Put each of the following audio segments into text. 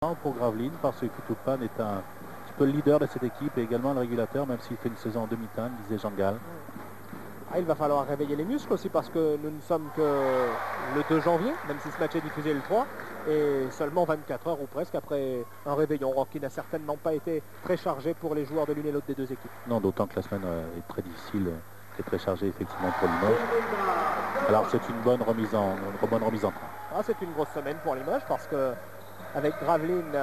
pour Gravelines parce que Toupane est un petit peu le leader de cette équipe et également le régulateur, même s'il fait une saison en demi-teinte, disait Jean Gall. Il va falloir réveiller les muscles aussi parce que nous ne sommes que le 2 janvier, même si ce match est diffusé le 3, et seulement 24 heures ou presque après un réveillon qui n'a certainement pas été très chargé pour les joueurs de l'une et l'autre des deux équipes. Non, d'autant que la semaine est très difficile et très chargée effectivement pour Limoges. Alors c'est une bonne remise en train. C'est une grosse semaine pour Limoges parce que avec Gravelines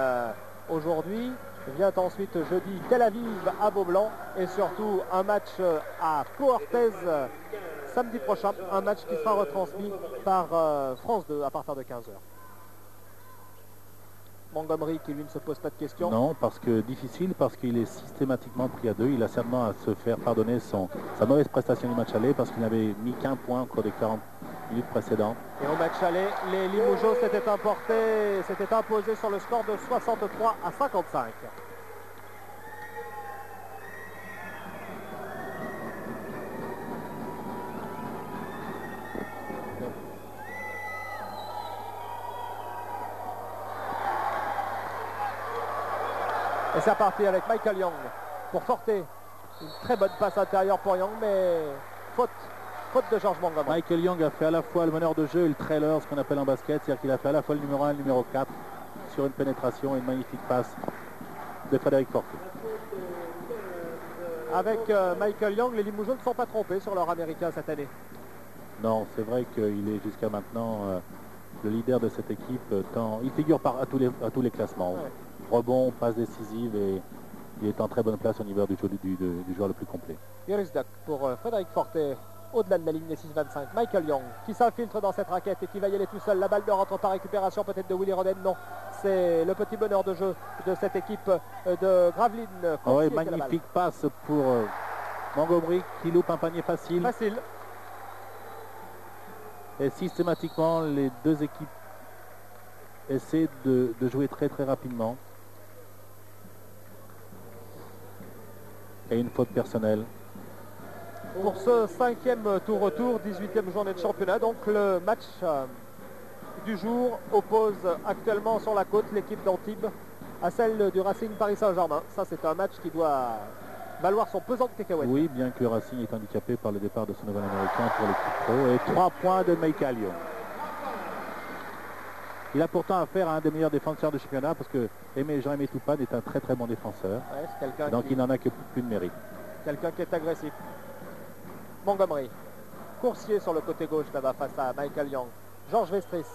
aujourd'hui, vient ensuite jeudi Tel Aviv à Beaublanc et surtout un match à Pau-Orthez samedi prochain, un match qui sera retransmis par France 2 à partir de 15h. Montgomery qui lui ne se pose pas de questions. Non, parce qu'il est systématiquement pris à deux. Il a certainement à se faire pardonner sa mauvaise prestation du match aller parce qu'il n'avait mis qu'un point au cours des 40 minutes précédentes. Et au match aller, les Limougeaux s'étaient imposés sur le score de 63 à 55. Et c'est reparti avec Michael Young pour Forté. Une très bonne passe intérieure pour Young, mais faute de Georges Montgomery. Michael Young a fait à la fois le meneur de jeu et le trailer, ce qu'on appelle en basket, c'est-à-dire qu'il a fait à la fois le numéro 1 et le numéro 4 sur une pénétration et une magnifique passe de Frédéric Forté. Avec Michael Young, les Limougeaux ne sont pas trompés sur leur américain cette année. Non, c'est vrai qu'il est jusqu'à maintenant le leader de cette équipe. Il figure à tous les classements. Ouais. Rebond, passe décisive et il est en très bonne place au niveau du joueur le plus complet. Iris Duck pour Frédéric Forté au-delà de la ligne des 6-25. Michael Young qui s'infiltre dans cette raquette et qui va y aller tout seul. La balle ne rentre pas, récupération peut-être de Willy Roden. Non, c'est le petit bonheur de jeu de cette équipe de Gravelines. Oui, magnifique passe pour Montgomery qui loupe un panier facile. Et systématiquement, les deux équipes essaient de jouer très très rapidement. Et une faute personnelle. Pour ce 5e tour-retour, 18e journée de championnat, donc le match du jour oppose actuellement sur la côte l'équipe d'Antibes à celle du Racing Paris Saint-Germain. Ça, c'est un match qui doit valoir son pesant de cacahuètes. Oui, bien que le Racing est handicapé par le départ de ce nouvel américain pour l'équipe pro. Et 3 points de Michael Young. Il a pourtant affaire à un des meilleurs défenseurs du championnat parce que Jean-Aimé Toupane est un très très bon défenseur. Ouais, donc il n'en a que plus de mérite. Quelqu'un qui est agressif. Montgomery. Coursier sur le côté gauche là-bas face à Michael Young. Georges Vestris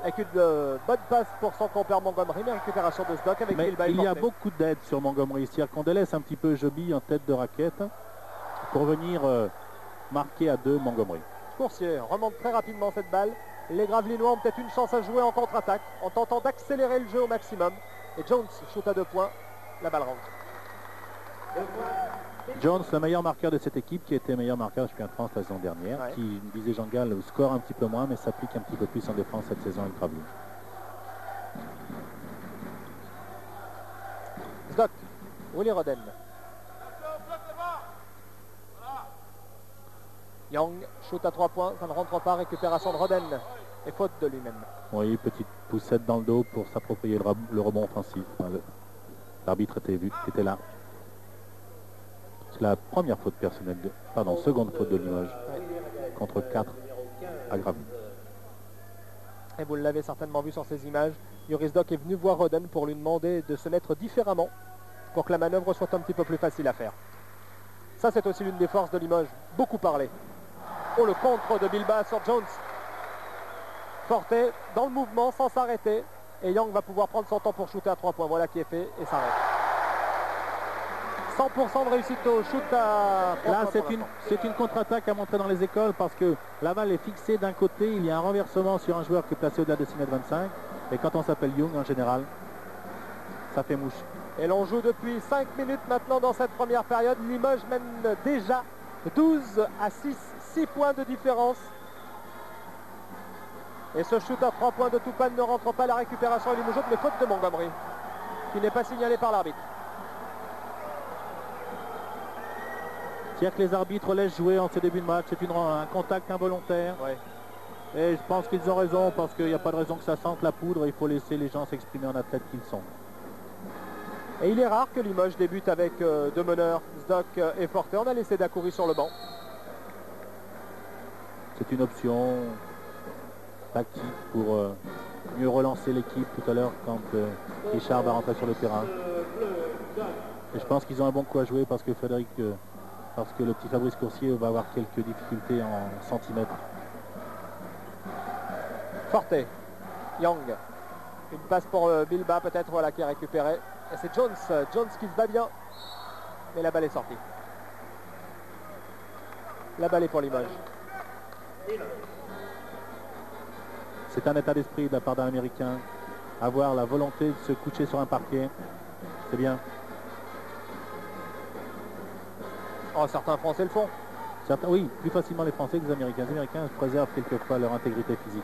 avec une bonne passe pour son compère Montgomery, mais récupération de Stock avec il y a beaucoup d'aide sur Montgomery. C'est-à-dire qu'on délaisse un petit peu Joby en tête de raquette pour venir marquer à 2 Montgomery. Coursier remonte très rapidement cette balle. Les Gravelinois ont peut-être une chance à jouer en contre-attaque en tentant d'accélérer le jeu au maximum. Et Jones shoot à 2 points. La balle rentre. Jones, le meilleur marqueur de cette équipe, qui était meilleur marqueur du championnat de France la saison dernière, ouais. Qui, disait Jean Gall, score un petit peu moins, mais s'applique un petit peu plus en défense cette saison avec Gravelines. Stock, Willy Roden. Young shoot à 3 points, ça ne rentre pas, récupération de Roden et faute de lui-même. Oui, petite poussette dans le dos pour s'approprier le rebond offensif. L'arbitre était là. C'est la première faute personnelle, seconde faute de Limoges, contre 4 à Gravelines. Et vous l'avez certainement vu sur ces images, Joris Dock est venu voir Roden pour lui demander de se mettre différemment pour que la manœuvre soit un petit peu plus facile à faire. Ça, c'est aussi l'une des forces de Limoges, beaucoup parlé. Oh, le contre de Bilbao sur Jones. Forté dans le mouvement sans s'arrêter. Et Young va pouvoir prendre son temps pour shooter à 3 points. Voilà qui est fait et s'arrête. 100% de réussite au shoot à 3 Là, points. C'est une contre-attaque à montrer dans les écoles parce que la balle est fixée d'un côté. Il y a un renversement sur un joueur qui est placé au-delà de 6,25 m. Et quand on s'appelle Young, en général, ça fait mouche. Et l'on joue depuis 5 minutes maintenant dans cette première période. Limoges mène déjà 12 à 6 points de différence. Et ce shoot à 3 points de Toupane ne rentre pas. La récupération est Limoges, mais faute de Montgomery, qui n'est pas signalé par l'arbitre. C'est-à-dire que les arbitres laissent jouer en ce début de match. C'est un contact involontaire. Ouais. Et je pense qu'ils ont raison parce qu'il n'y a pas de raison que ça sente la poudre. Il faut laisser les gens s'exprimer en athlètes qu'ils sont. Et il est rare que Limoges débute avec deux meneurs, Zdock et Forte. On a laissé Dacoury sur le banc. C'est une option tactique pour mieux relancer l'équipe tout à l'heure quand Richard va rentrer sur le terrain. Et je pense qu'ils ont un bon coup à jouer parce que parce que le petit Fabrice Coursier va avoir quelques difficultés en centimètres. Forte, Young, une passe pour Bilba peut-être, voilà, qui est récupéré. Et c'est Jones qui se bat bien, mais la balle est sortie. La balle est pour Limoges. C'est un état d'esprit de la part d'un Américain. Avoir la volonté de se coucher sur un parquet, c'est bien. Oh, certains Français le font. Certains, oui, plus facilement les Français que les Américains. Les Américains préservent quelquefois leur intégrité physique.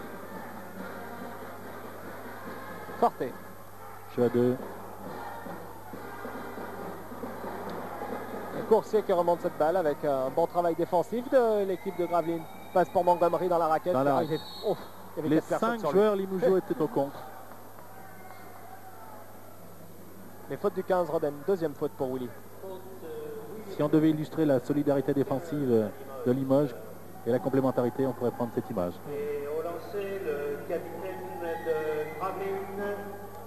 Forte. Jeu à 2. Coursier qui remonte cette balle avec un bon travail défensif de l'équipe de Gravelines. Passe pour Montgomery dans la raquette. Dans la... il y avait les 5 joueurs limougeaux étaient au contre. Les fautes du 15 Roden. Deuxième faute pour Willy. Si on devait illustrer la solidarité défensive de Limoges et la complémentarité, on pourrait prendre cette image. Et au lancer, le capitaine de Gravelines.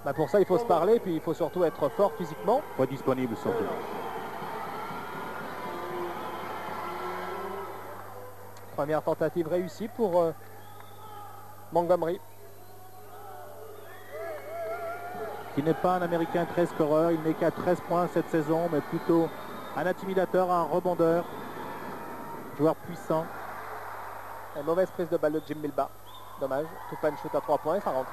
Bah pour ça, il faut se parler, puis il faut surtout être fort physiquement. Faut être disponible surtout. Première tentative réussie pour Montgomery. Qui n'est pas un Américain très scoreur, il n'est qu'à 13 points cette saison, mais plutôt un intimidateur, un rebondeur, joueur puissant. Une mauvaise prise de balle de Jim Bilba. Dommage. Toupane shoot à 3 points, ça rentre.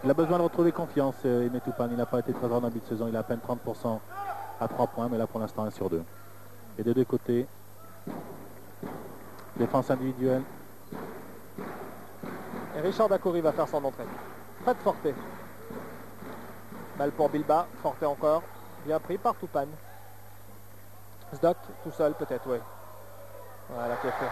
Il a besoin de retrouver confiance, Aimé Toupane. Il n'a pas été très fort en début de saison, il a à peine 30% à 3 points, mais là pour l'instant 1 sur 2. Et des deux côtés, défense individuelle. Et Richard Dacoury va faire son entrée. Fred Forte. Balle pour Bilba. Forte encore. Bien pris par Toupane. Zdock tout seul peut-être, oui. Voilà qui est fait.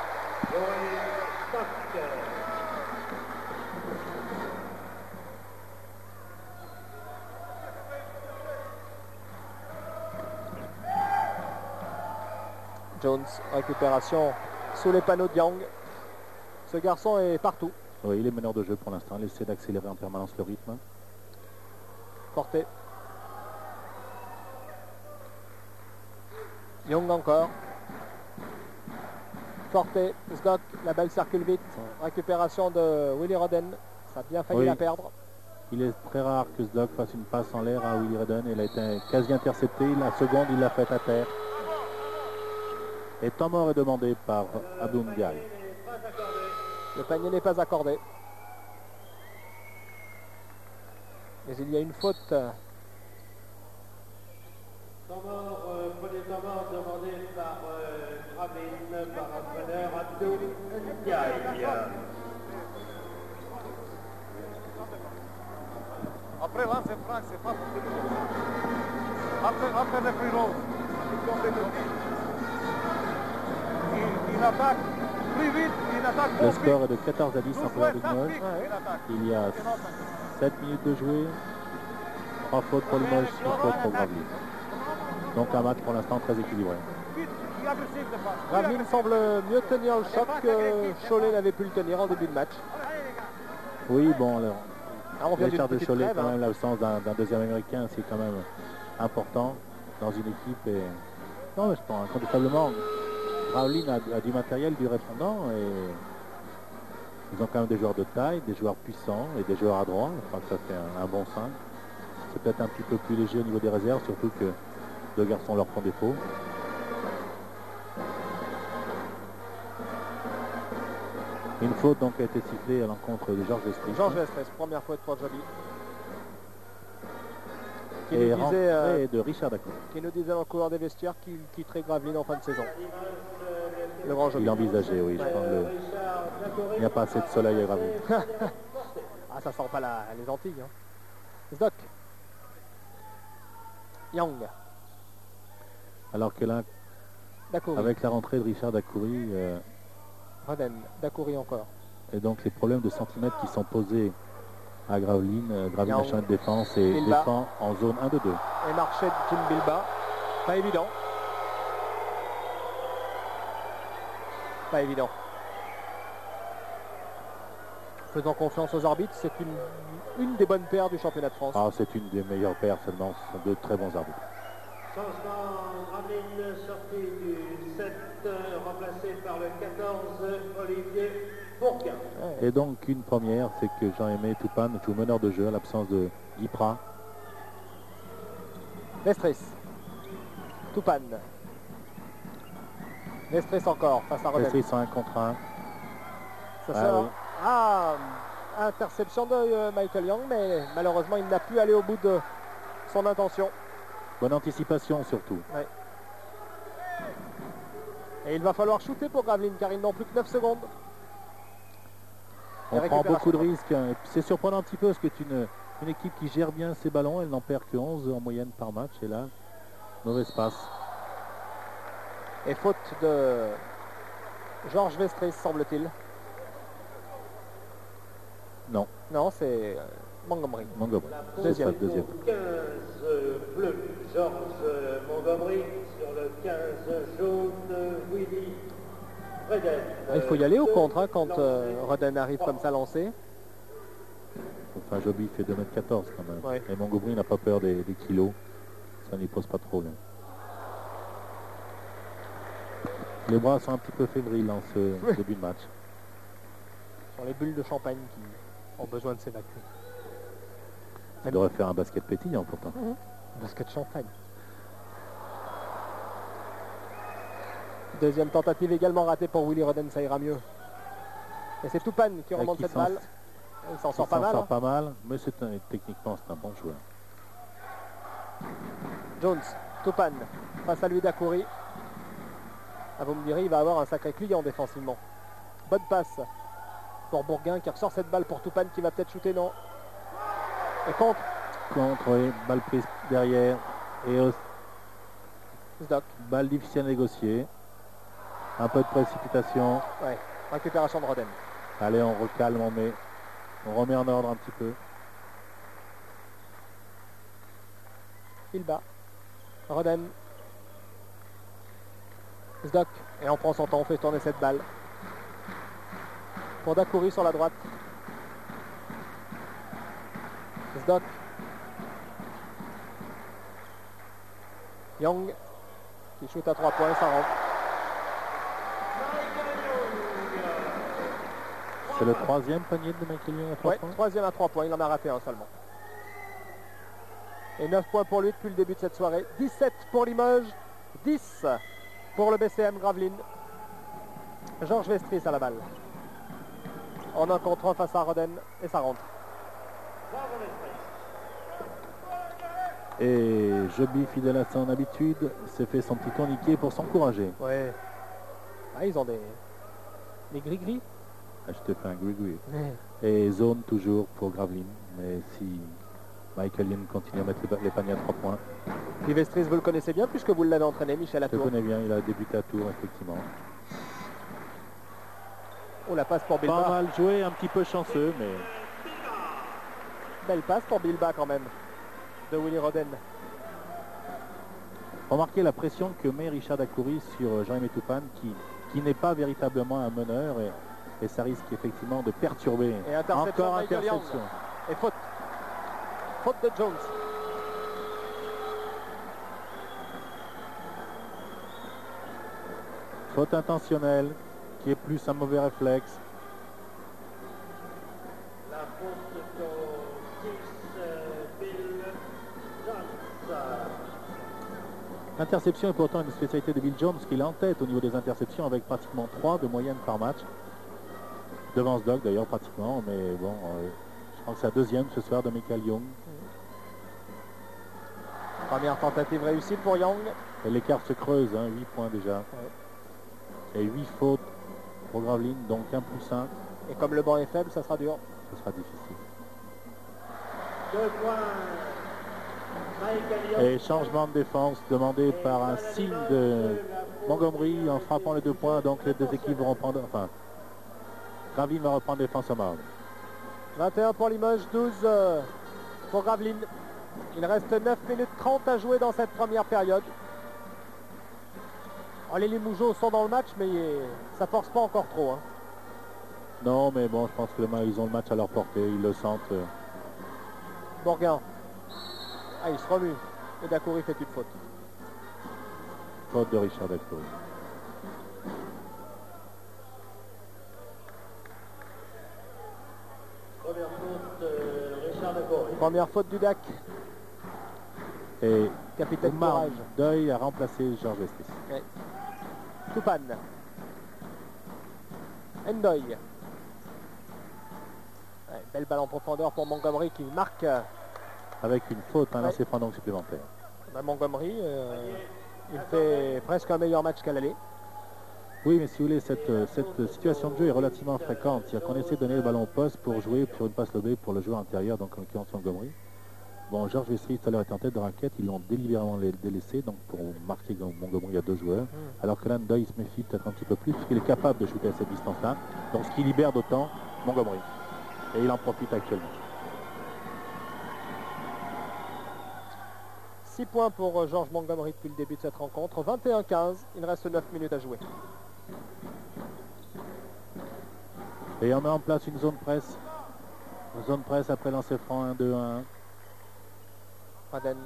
Jones, récupération sous les panneaux de Young. Ce garçon est partout. Oui, il est meneur de jeu pour l'instant. Il essaie d'accélérer en permanence le rythme. Forte. Young encore. Forte, Zdock, la balle circule vite. Récupération de Willy Roden. Ça a bien failli la perdre. Il est très rare que Zdock fasse une passe en l'air à Willy Roden. Il a été quasi intercepté. La seconde, il l'a fait à terre. Et temps mort est demandé par Abdou Ndiaye. Le panier n'est pas accordé. Mais il y a une faute. Temps mort, premier temps mort demandé par Gravelines, par l'entraîneur Abdou Ndiaye. Après lance franc, c'est pas pour tout le monde. Après le free roll, il attaque plus vite, il attaque Le score est de 14 à 10 en faveur de Limoges. Il y a 7 minutes de jouer. 3 fautes pour Limoges, 6 fautes pour Gravelines. Donc un match pour l'instant très équilibré. Gravelines semble mieux tenir le choc que Cholet n'avait pu le tenir en début de match. Oui, bon, On vient l'écart de d'une Cholet, petite quand trêve, même, l'absence d'un deuxième américain, c'est quand même important dans une équipe. Et... Non, mais je pense incontestablement, Gravelines a du matériel, du répondant, et ils ont quand même des joueurs de taille, des joueurs puissants et des joueurs adroits. Je crois que ça fait un bon 5. C'est peut-être un petit peu plus léger au niveau des réserves, surtout que deux garçons leur font défaut. Une faute donc a été sifflée à l'encontre de Georges Estris. Georges Estres, première faute pour Joby. Qui Et nous disait, rentrée de Richard Dacoury. qui nous disait dans le couloir des vestiaires qu'il quitterait Gravelines en fin de saison. Le grand Joby. Il envisageait, oui. Je pense il n'y a pas assez de soleil à Gravelines. Ah, ça sent pas les Antilles. Hein. Zdock. Young. Alors que là, Dacoury. avec la rentrée de Richard Dacoury, Roden, Dacoury encore. Et donc les problèmes de centimètres qui sont posés à Graveline. Graveline a Young. changé de défense et Bilba. défend en zone 1 de 2. Et marché de Jim Bilba. Pas évident. Pas évident. Faisant confiance aux arbitres, c'est une des bonnes paires du championnat de France. Ah, c'est une des meilleures paires seulement. Ce sont deux très bons arbitres. Changement, Graveline sorti du 7, remplacé par le 14, Olivier Bourquin. Ouais. Et donc une première, c'est que Jean-Aimé Toupane joue meneur de jeu à l'absence de Guy Prat. Vestris. Toupane. Vestris encore face à Roden. Vestris en 1 contre 1. Ça Ah sort. oui. Ah, interception de Michael Young, mais malheureusement il n'a pu aller au bout de son intention. Bonne anticipation surtout. Et il va falloir shooter pour Graveline car ils n'ont plus que 9 secondes. On Et prend beaucoup de récupération. risques. Hein. C'est surprenant un petit peu parce que c'est une équipe qui gère bien ses ballons. Elle n'en perd que 11 en moyenne par match. Et là, mauvaise passe. Et faute de Georges Vestris, semble-t-il. Non, Non, c'est Montgomery. Montgomery. La C'est Deuxième. ça, deuxième. 15 bleu, Georges Montgomery. Sur le 15 jaune, Willy Reden. Il faut y aller au contre hein, quand Roden arrive comme ça lancé. Enfin, Joby fait 2,14 m quand même. Ouais. Et Montgomery n'a pas peur des kilos. Ça n'y pose pas de problème. Les bras sont un petit peu fébriles en ce début de match. Sur les bulles de champagne qui ont besoin de s'évacuer. Ça devrait faire un basket pétillant pourtant. Basket champagne. Deuxième tentative également ratée pour Willy Roden, ça ira mieux. Et c'est Toupane qui remonte Qui cette s'en- balle. Il s'en sort Il pas s'en mal. sort hein. pas mal, mais techniquement c'est un bon joueur. Jones, Toupane, face à lui Dacoury. Ah, vous me direz, il va avoir un sacré client défensivement. Bonne passe pour Bourguin qui ressort cette balle pour Toupane qui va peut-être shooter, non. Et contre Contre, oui, balle prise derrière. Et Zdock. balle difficile à négocier. Un peu de précipitation. Ouais, récupération de Roden. Allez, on recalme, on remet en ordre un petit peu. Il bat. Roden. Zdock. Et on prend son temps, on fait tourner cette balle. Pour Dacoury sur la droite. Zdock. Young. Qui shoot à 3 points, ça rentre. C'est le troisième panier de Michael Young à 3 Ouais, points. troisième à 3 points, il en a raté un seulement. Et 9 points pour lui depuis le début de cette soirée. 17 pour Limoges, 10 pour le BCM Gravelines. Georges Vestris à la balle. En 1 contre 1 face à Roden et ça rentre. Et Joby, fidèle à son habitude, s'est fait son petit tourniquet pour s'encourager. Ouais. Ah, ils ont des gris-gris. Ah, je te fais un gris-gris. Et zone toujours pour Gravelines. Mais si Michael Young continue à mettre les paniers à 3 points, Puis Vestris, vous le connaissez bien puisque vous l'avez entraîné, Michel je le Latour. connais bien, il a débuté à Tours, effectivement. Oh, la passe pour Pas Bilba. mal joué, un petit peu chanceux, mais Belle passe pour Bilba quand même. De Willy Roden. remarquez la pression que met Richard Dacoury sur Jean-Aimé Toupane, qui n'est pas véritablement un meneur, et ça risque effectivement de perturber. Et interception Encore de Michael Young. interception. Et faute. Faute de Jones. Faute intentionnelle, qui est plus un mauvais réflexe. La faute au 6, Bill Jones. L'interception est pourtant une spécialité de Bill Jones, qui est en tête au niveau des interceptions avec pratiquement 3 de moyenne par match. Devant Zdock d'ailleurs pratiquement, mais bon, je crois que c'est la deuxième ce soir de Michael Young. Première tentative réussie pour Young. Et l'écart se creuse, 8 points déjà. Et 8 fautes pour Gravelines, donc 1 plus 1, Et comme le banc est faible, ça sera dur. ce sera difficile. 2 points. Michael Young. Et changement de défense demandé par un signe de Montgomery en frappant les 2 points, donc les deux équipes vont prendre, enfin, Graveline va reprendre défense à marge. 21 pour Limoges, 12 pour Gravelines. Il reste 9 minutes 30 à jouer dans cette première période. Oh, les Limougeaux sont dans le match, mais ça force pas encore trop. Hein. Non, mais bon, je pense que ils ont le match à leur portée, ils le sentent. Bourguin. Ah, il se remue. Et Dacoury fait une faute. Faute de Richard Dacoury. Première faute, Richard Dacoury. Première faute du DAC. Et Capitaine Omar Courage. Deuil a remplacé Georges Vestris. Ouais. Toupane. Ndoye. Ouais, belle balle en profondeur pour Montgomery qui marque. Avec une faute, un Ouais. lancer franc donc supplémentaire. Montgomery, il fait presque un meilleur match qu'à l'aller. Oui, mais si vous voulez, cette situation de jeu est relativement fréquente. C'est-à-dire qu'on essaie de donner le ballon au poste pour jouer sur une passe lobée pour le joueur intérieur, donc en l'occurrence Montgomery. Bon, Georges Vestris tout à l'heure était en tête de raquette, ils l'ont délibérément délaissé, donc pour marquer Montgomery, il y a deux joueurs. Alors que là, Ndoye se méfie peut-être un petit peu plus, puisqu'il est capable de shooter à cette distance-là. Donc ce qui libère d'autant Montgomery. Et il en profite actuellement. 6 points pour Georges Montgomery depuis le début de cette rencontre. 21-15, il reste 9 minutes à jouer. Et on met en place une zone presse. Une zone presse après lancer franc 1-2-1. Raden.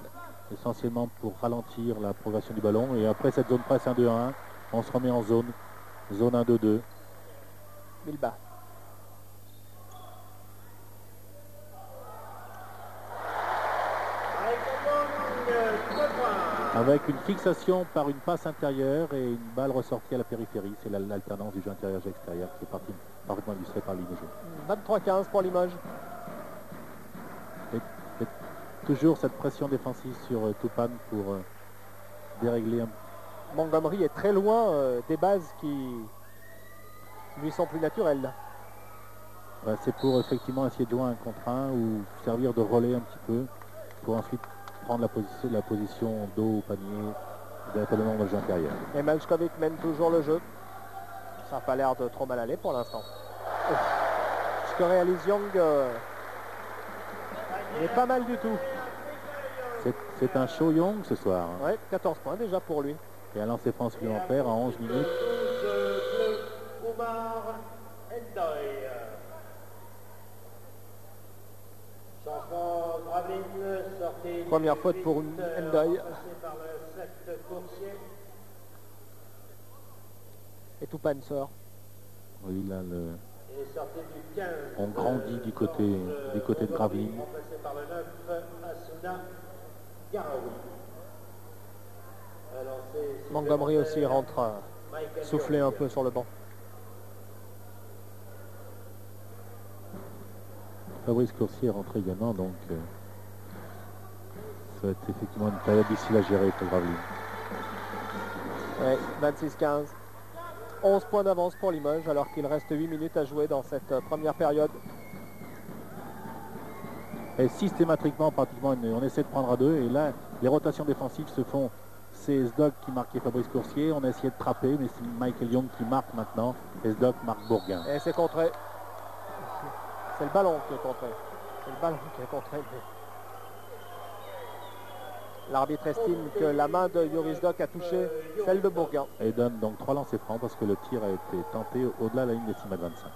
Essentiellement pour ralentir la progression du ballon. Et après cette zone presse 1-2-1, on se remet en zone 1-2-2. Bilba. Avec une fixation par une passe intérieure et une balle ressortie à la périphérie. C'est l'alternance du jeu intérieur-jeu extérieur qui est parfaitement illustrée par Limoges. 23-15 pour Limoges. Et toujours cette pression défensive sur Toupane pour dérégler un peu. Montgomery est très loin des bases qui lui sont plus naturelles. C'est pour effectivement essayer de jouer un contre un ou servir de relais un petit peu pour ensuite prendre la position dos au panier véritablement dans le jeu intérieur. Et Malchkovic mène toujours le jeu. Ça n'a pas l'air de trop mal aller pour l'instant. Ce que réalise Young n'est pas mal du tout. C'est un show Young ce soir. Hein. Ouais, 14 points déjà pour lui. Et un lancer franc supplémentaire en 11 minutes. Omar Ndoye. Changement Graveline, sortie. Première faute pour Ndoye. Par le 7 Coursier. Et Toupane sort. Oui, là, Et sortie du 15. on grandit du côté de Graveline. Remplacé par le 9 Asuna Garaoui. Montgomery aussi rentre souffler un peu sur le banc. Fabrice Coursier est rentré également, donc ça va être effectivement une période difficile à gérer pour Graveline. Ouais, 26-15. 11 points d'avance pour Limoges alors qu'il reste 8 minutes à jouer dans cette première période. Et systématiquement, pratiquement, on essaie de prendre à deux. Et là, les rotations défensives se font. C'est Sdok qui marquait Fabrice Coursier. On a essayé de trapper, mais c'est Michael Young qui marque maintenant. Et Sdok marque Bourguin. Et c'est contré. C'est le ballon qui est contré. C'est le ballon qui est contré. L'arbitre estime que la main de Yoris Doc a touché celle de Bourguin. Et donne donc 3 lancers francs parce que le tir a été tenté au-delà de la ligne des 6 mètres 25.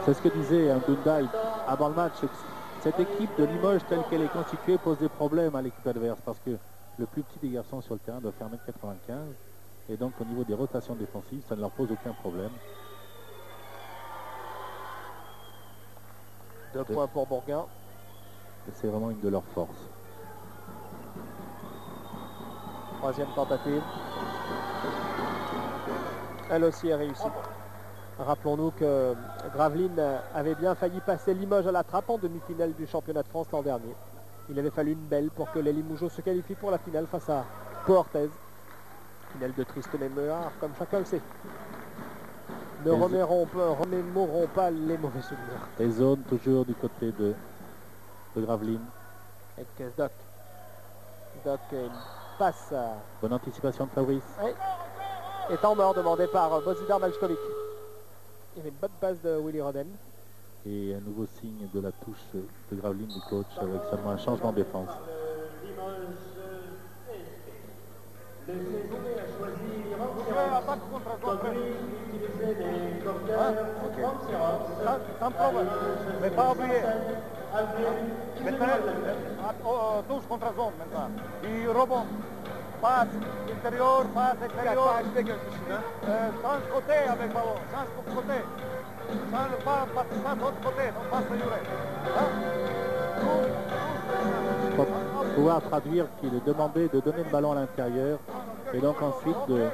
C'est ce que disait Ndundai avant le match. Cette équipe de Limoges telle qu'elle est constituée pose des problèmes à l'équipe adverse parce que le plus petit des garçons sur le terrain doit faire 1m95 et donc au niveau des rotations défensives, ça ne leur pose aucun problème. 2 points pour Bourguin. C'est vraiment une de leurs forces. Troisième tentative. Elle aussi est réussie. Rappelons-nous que Gravelines avait bien failli passer Limoges à la trappe en demi-finale du championnat de France l'an dernier. Il avait fallu une belle pour que les Limougeaux se qualifient pour la finale face à Pau-Orthez. Finale de triste mémoire, comme chacun le sait. Ne remémorons pas les mauvais souvenirs. Et zone toujours du côté de Gravelines. Avec Doc. Doc passe. Bonne anticipation de Fabrice. Oui. Et temps mort demandé par Bozidar Malchkovic. Il y avait une bonne passe de Willy Roden. Et un nouveau signe de la touche de Gravelines du coach avec seulement un changement de défense. Le CSB a choisi Attaque contre zone. utiliser des corners Ok. Franck Sans problème. Mais pas oublier. Maintenant, touche contre zone maintenant. Et rebond. Passe intérieur, passe extérieur. Change côté avec ballon. Change côté. Change pas autre côté. Non passe Juré. Pour pouvoir traduire qu'il est demandé de donner le ballon à l'intérieur et donc ensuite de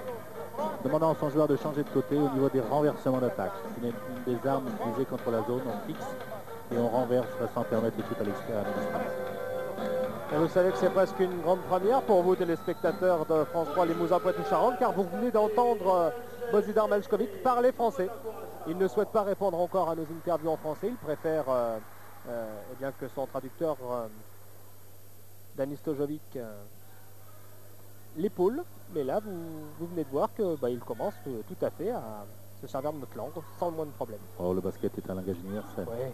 demandant à son joueur de changer de côté au niveau des renversements d'attaque. C'est une des armes utilisées contre la zone, on fixe et on renverse sans permettre les shoots à l'extérieur. Et vous savez que c'est presque une grande première pour vous, téléspectateurs de France 3 Limousin Poitou-Charentes, car vous venez d'entendre Bozidar Malchkovic parler français. Il ne souhaite pas répondre encore à nos interviews en français, il préfère eh bien que son traducteur Danis Stojovic l'épaule. Mais là, vous venez de voir que il commence tout à fait à se servir de notre langue sans le moindre problème. Oh, le basket est un langage universel. Ouais.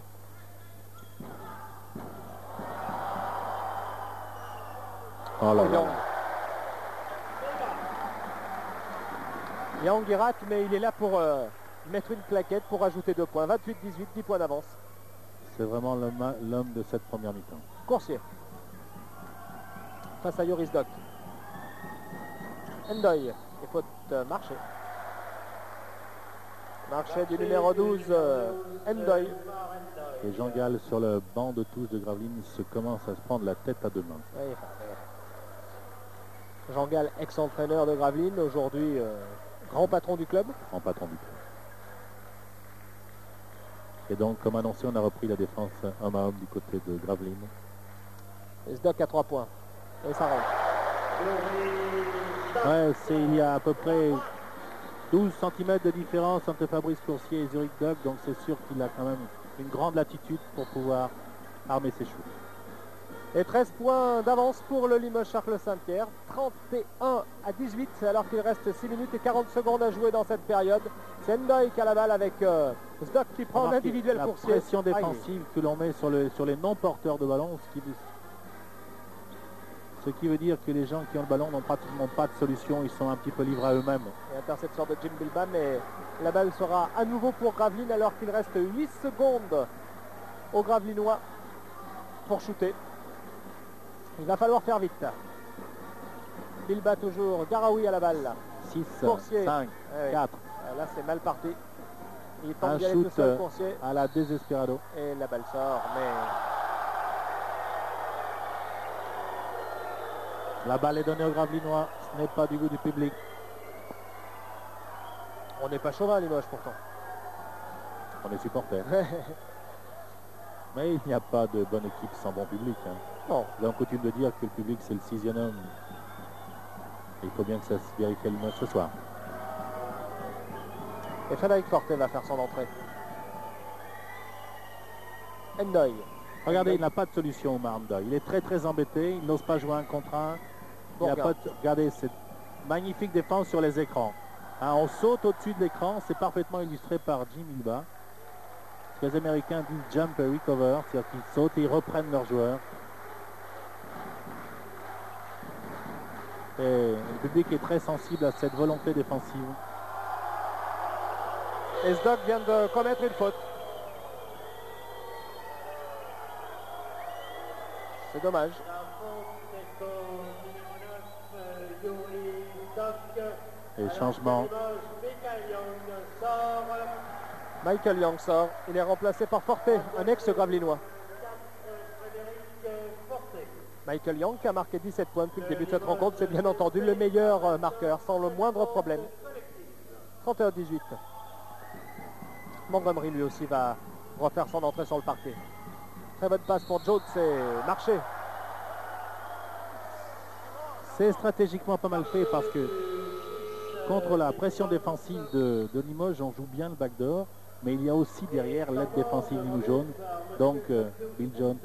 Oh là là. Yang rate, mais il est là pour mettre une plaquette pour ajouter 2 points. 28-18, 10 points d'avance. C'est vraiment l'homme de cette première mi-temps. Coursier. Face à Yoris Doc. Endoy. Il faut marcher. Marché du numéro 12, Endoy. Et Jean Gall sur le banc de touche de Gravelines se commence à se prendre la tête à deux mains. Oui, Jean Gall, ex-entraîneur de Gravelines, aujourd'hui grand patron du club. En patron du club. Et donc, comme annoncé, on a repris la défense homme à homme du côté de Gravelines. Et Sdoc à 3 points. Et ça rentre. Ouais, il y a à peu près 12 cm de différence entre Fabrice Coursier et Zurich Doc, donc c'est sûr qu'il a quand même une grande latitude pour pouvoir armer ses shoots. Et 13 points d'avance pour le Limoges Charles Saint-Pierre. 31-18 alors qu'il reste 6 minutes et 40 secondes à jouer dans cette période. C'est Endoy qui a la balle avec Sdoc qui prend en individuel la Coursier. pression défensive que l'on met sur les non-porteurs de ballon, ce qui veut dire que les gens qui ont le ballon n'ont pratiquement pas de solution, ils sont un petit peu livrés à eux-mêmes. Et interception de Jim Bilba, mais la balle sera à nouveau pour Gravelines alors qu'il reste 8 secondes aux Gravelinois pour shooter. Il va falloir faire vite. Bilba toujours, Garaoui à la balle. 6, Coursier. 5, Ah oui. 4, Là c'est mal parti. Il tente un d'y aller tout shoot seul, Coursier. à la Desesperado. Et la balle sort, mais La balle est donnée aux Gravelinois, ce n'est pas du goût du public. on n'est pas chauvin à Limoges pourtant. On est supporters. Mais il n'y a pas de bonne équipe sans bon public. Hein. Non. Nous avons coutume de dire que le public c'est le 6e homme. Et il faut bien que ça se vérifie à Limoges ce soir. Et Frédéric Forte va faire son entrée. Endoy. Regardez, il n'a pas de solution au Maranda. Il est très très embêté, il n'ose pas jouer un contre un. Il n'a pas de... Regardez, cette magnifique défense sur les écrans. Hein, on saute au-dessus de l'écran, c'est parfaitement illustré par Jim Bilba. Ce que les Américains disent jump and recover, c'est-à-dire qu'ils sautent et ils reprennent leurs joueurs. Et le public est très sensible à cette volonté défensive. Et Sdoc vient de commettre une faute. C'est dommage. Et changement. Michael Young sort. Il est remplacé par Forte, un ex-Gravelinois. Michael Young qui a marqué 17 points depuis le début de cette rencontre. C'est bien entendu le meilleur marqueur, sans le moindre problème. 31-18. Montgomery lui aussi va refaire son entrée sur le parquet. Très bonne passe pour Joe, c'est marché. C'est stratégiquement pas mal fait parce que contre la pression défensive de Limoges, on joue bien le backdoor, mais il y a aussi derrière l'aide défensive Limoges jaune. Donc Bill Jones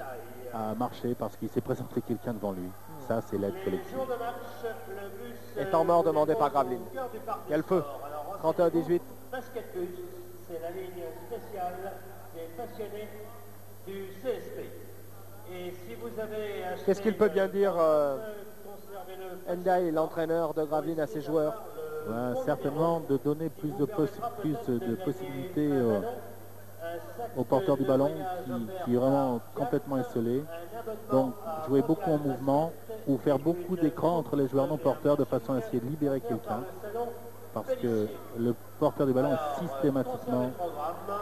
a marché parce qu'il s'est présenté quelqu'un devant lui. Ça, c'est l'aide collective. Jour de match, le bus Et temps mort demandé par Gravelines. au cœur du parc Il y a le du feu. sport. Alors, 31-18. Basket Bus, c'est la ligne spéciale des passionnés du CSP. Et si vous avez acheté Qu'est-ce qu'il peut bien dire conservez-le. Ndiaye, l'entraîneur de Gravelines, à ses joueurs? Ouais, certainement de donner plus de possibilités au porteur du ballon qui est vraiment complètement esselé. Donc jouer beaucoup en mouvement ou faire beaucoup d'écrans entre les joueurs non porteurs de façon à essayer de libérer quelqu'un. Parce que le porteur du ballon est systématiquement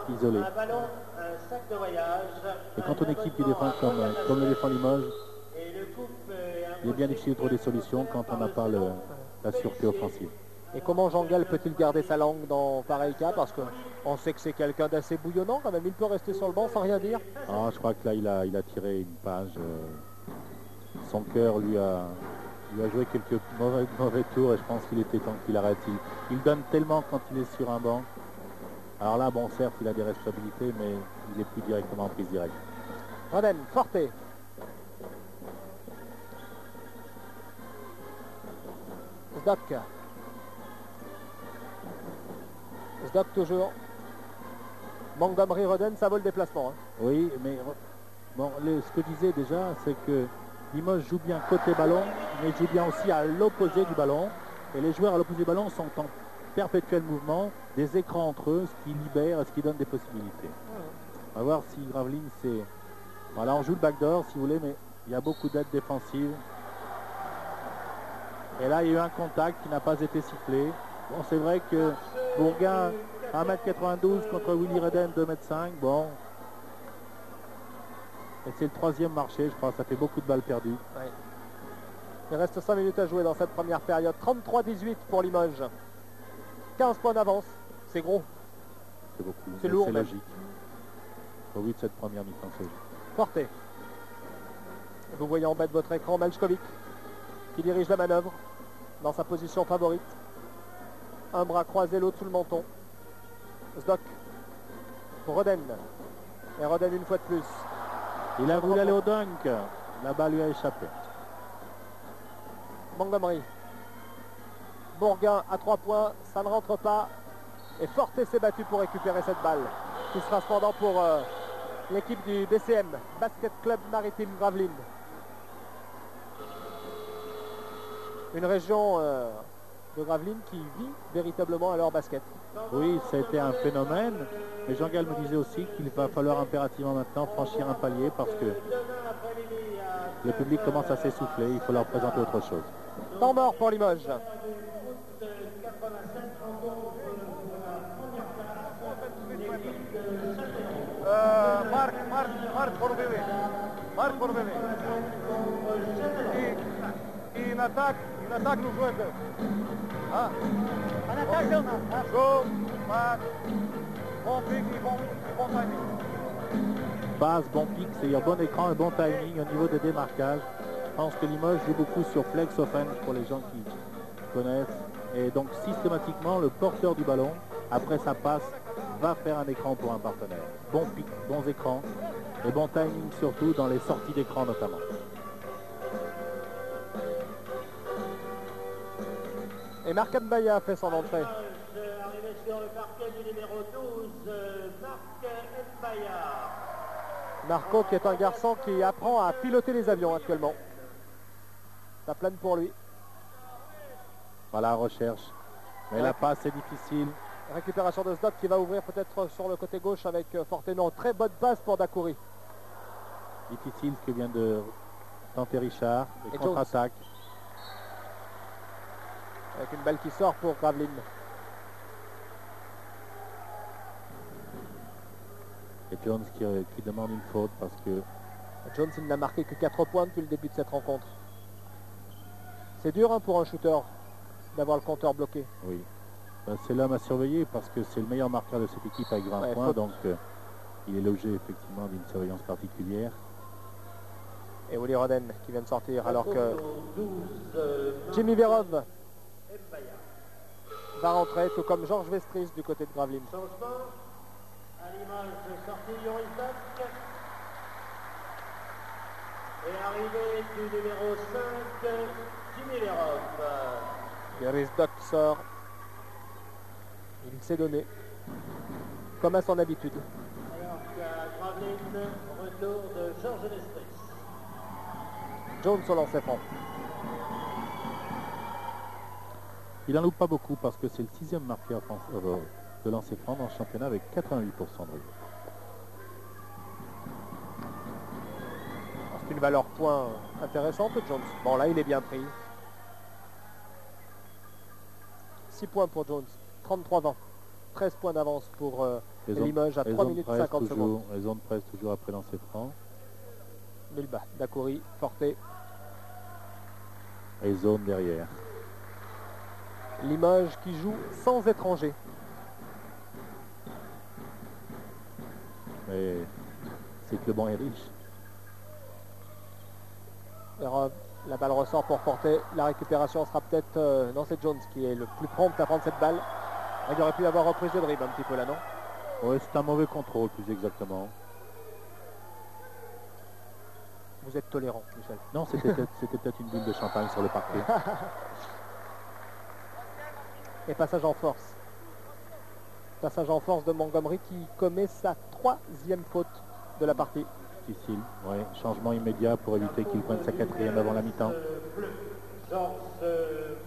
isolé. Un ballon, un sac de voyage. Et quand on équipe qui défend comme le défend Limoges, Et le coupe il est bien difficile de trouver des solutions quand on n'a pas la sûreté offensive. Et comment Jean-Gal peut-il garder sa langue dans pareil cas? Parce qu'on sait que c'est quelqu'un d'assez bouillonnant quand même. Il peut rester sur le banc sans rien dire. Ah, je crois que là, il a tiré une page. Son cœur lui a joué quelques mauvais tours et je pense qu'il était temps qu'il arrête. Il donne tellement quand il est sur un banc. Alors là, bon, certes, il a des responsabilités, mais il est plus directement en prise directe. Roden, Forte. Zdok. Zdok toujours. Montgomery, Roden, ça vaut le déplacement. Hein. Oui, mais bon, ce que je disais déjà, c'est que Limoges joue bien côté ballon, mais joue bien aussi à l'opposé du ballon. Et les joueurs à l'opposé du ballon sont en perpétuel mouvement, des écrans entre eux, ce qui libère, ce qui donne des possibilités. On va voir si Gravelines, c'est... Voilà, on joue le backdoor si vous voulez, mais il y a beaucoup d'aide défensive. Et là, il y a eu un contact qui n'a pas été sifflé. Bon, c'est vrai que Bourgain, 1m92 contre Willy Roden, 2m5. Bon. Et c'est le troisième marché, je crois. Ça fait beaucoup de balles perdues. Ouais. Il reste 5 minutes à jouer dans cette première période. 33-18 pour Limoges. 15 points d'avance. C'est gros. C'est beaucoup. C'est Mais lourd, c'est même. logique. Au vu de cette première mi-temps, c'est logique. Forte. Vous voyez en bas de votre écran Malchkovic qui dirige la manœuvre dans sa position favorite. Un bras croisé, l'autre sous le menton. Zdok pour Roden. Et Roden une fois de plus. Il a voulu aller au dunk. La balle lui a échappé. Montgomery. Bourgain à 3 points, ça ne rentre pas. Et Forte s'est battu pour récupérer cette balle. Qui sera cependant pour l'équipe du BCM, Basket Club Maritime Gravelines. Une région de Gravelines qui vit véritablement à leur basket. Oui, ça a été un phénomène. Mais Jean-Gal me disait aussi qu'il va falloir impérativement maintenant franchir un palier parce que le public commence à s'essouffler. Il faut leur présenter autre chose. Temps mort pour Limoges. Marc pour Bébé. Marc pour Bébé. Et une attaque nous jouons. Ah. En attaque, go, passe, bon pic et bon timing. Passe, bon pic, c'est-à-dire bon écran et bon timing au niveau des démarquages. Je pense que Limoges joue beaucoup sur flex offense pour les gens qui connaissent. Et donc systématiquement, le porteur du ballon, après sa passe, va faire un écran pour un partenaire. Bon pic, bons écrans et bon timing surtout dans les sorties d'écran notamment. Et Marc Mbaya fait son entrée. Arrivé sur le parquet du numéro 12, Marc Mbaya. Marco qui est un garçon qui apprend à piloter les avions actuellement. Ça plane pour lui. Voilà, recherche. Mais la passe est difficile. Récupération de Zdok qui va ouvrir peut-être sur le côté gauche avec Fortenon. Très bonne passe pour Dakouri. Difficile ce que vient de tenter Richard. Les Et contre-attaques. Avec une balle qui sort pour Gravelines. Et Jones qui demande une faute parce que Jones il n'a marqué que 4 points depuis le début de cette rencontre. C'est dur hein, pour un shooter d'avoir le compteur bloqué. oui. Ben, c'est l'homme à surveiller parce que c'est le meilleur marqueur de cette équipe avec 20 points. faute. Donc il est l'objet effectivement d'une surveillance particulière. Et Willy Roden qui vient de sortir alors que Jimmy Verov va rentrer, tout comme Georges Vestris du côté de Gravelines. Changement. À l'image de sortie Yorizak. Et arrivée du numéro 5, Jimmy Lerov. Iris Duck sort. Il s'est donné, comme à son habitude. Alors qu'à Gravelines, retour de Georges Lestris. Jones au lancer franc. Il n'en loupe pas beaucoup parce que c'est le 6e marqueur de lancer franc dans le championnat avec 88% de réussite. C'est une valeur point intéressante, Jones. Bon, là, il est bien pris. 6 points pour Jones. 33-20. 13 points d'avance pour Limoges à 3 minutes 50 secondes. Les zones presse toujours après lancer franc. Bilba, Dacoury, Forte. Et zone derrière. Limoges qui joue sans étrangers. Mais c'est que le banc est riche. La balle ressort pour Forte. La récupération sera peut-être... non, c'est Jones qui est le plus prompt à prendre cette balle. Il aurait pu avoir reprise de dribble un petit peu là, non? Oui, c'est un mauvais contrôle, plus exactement. Vous êtes tolérant, Michel. Non, c'était peut-être une bulle de champagne sur le parquet. Et passage en force. Passage en force de Montgomery qui commet sa 3e faute de la partie. Difficile, oui. Changement immédiat pour éviter qu'il prenne sa 4e avant la mi-temps. Georges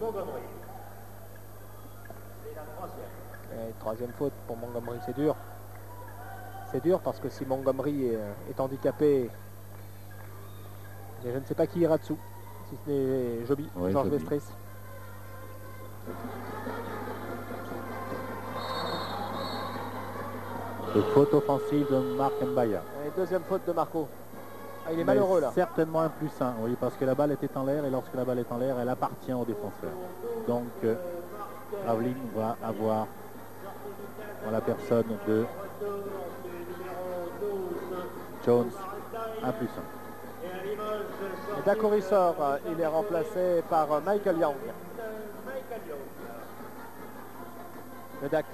Montgomery. Et la 3e. 3e faute pour Montgomery, c'est dur. C'est dur parce que si Montgomery est handicapé, et je ne sais pas qui ira dessous, si ce n'est Joby, Oui, Georges Joby. Vestris. Et faute offensive de Marc Mbaya. Et 2e faute de Marco. Ah, il est Mais malheureux là. certainement un plus 1, oui, parce que la balle était en l'air et lorsque la balle est en l'air, elle appartient au défenseur. Donc, Gravelines va avoir en la personne de Jones un plus 1. Et Dacoury sort, il est remplacé par Michael Young. Le Dac.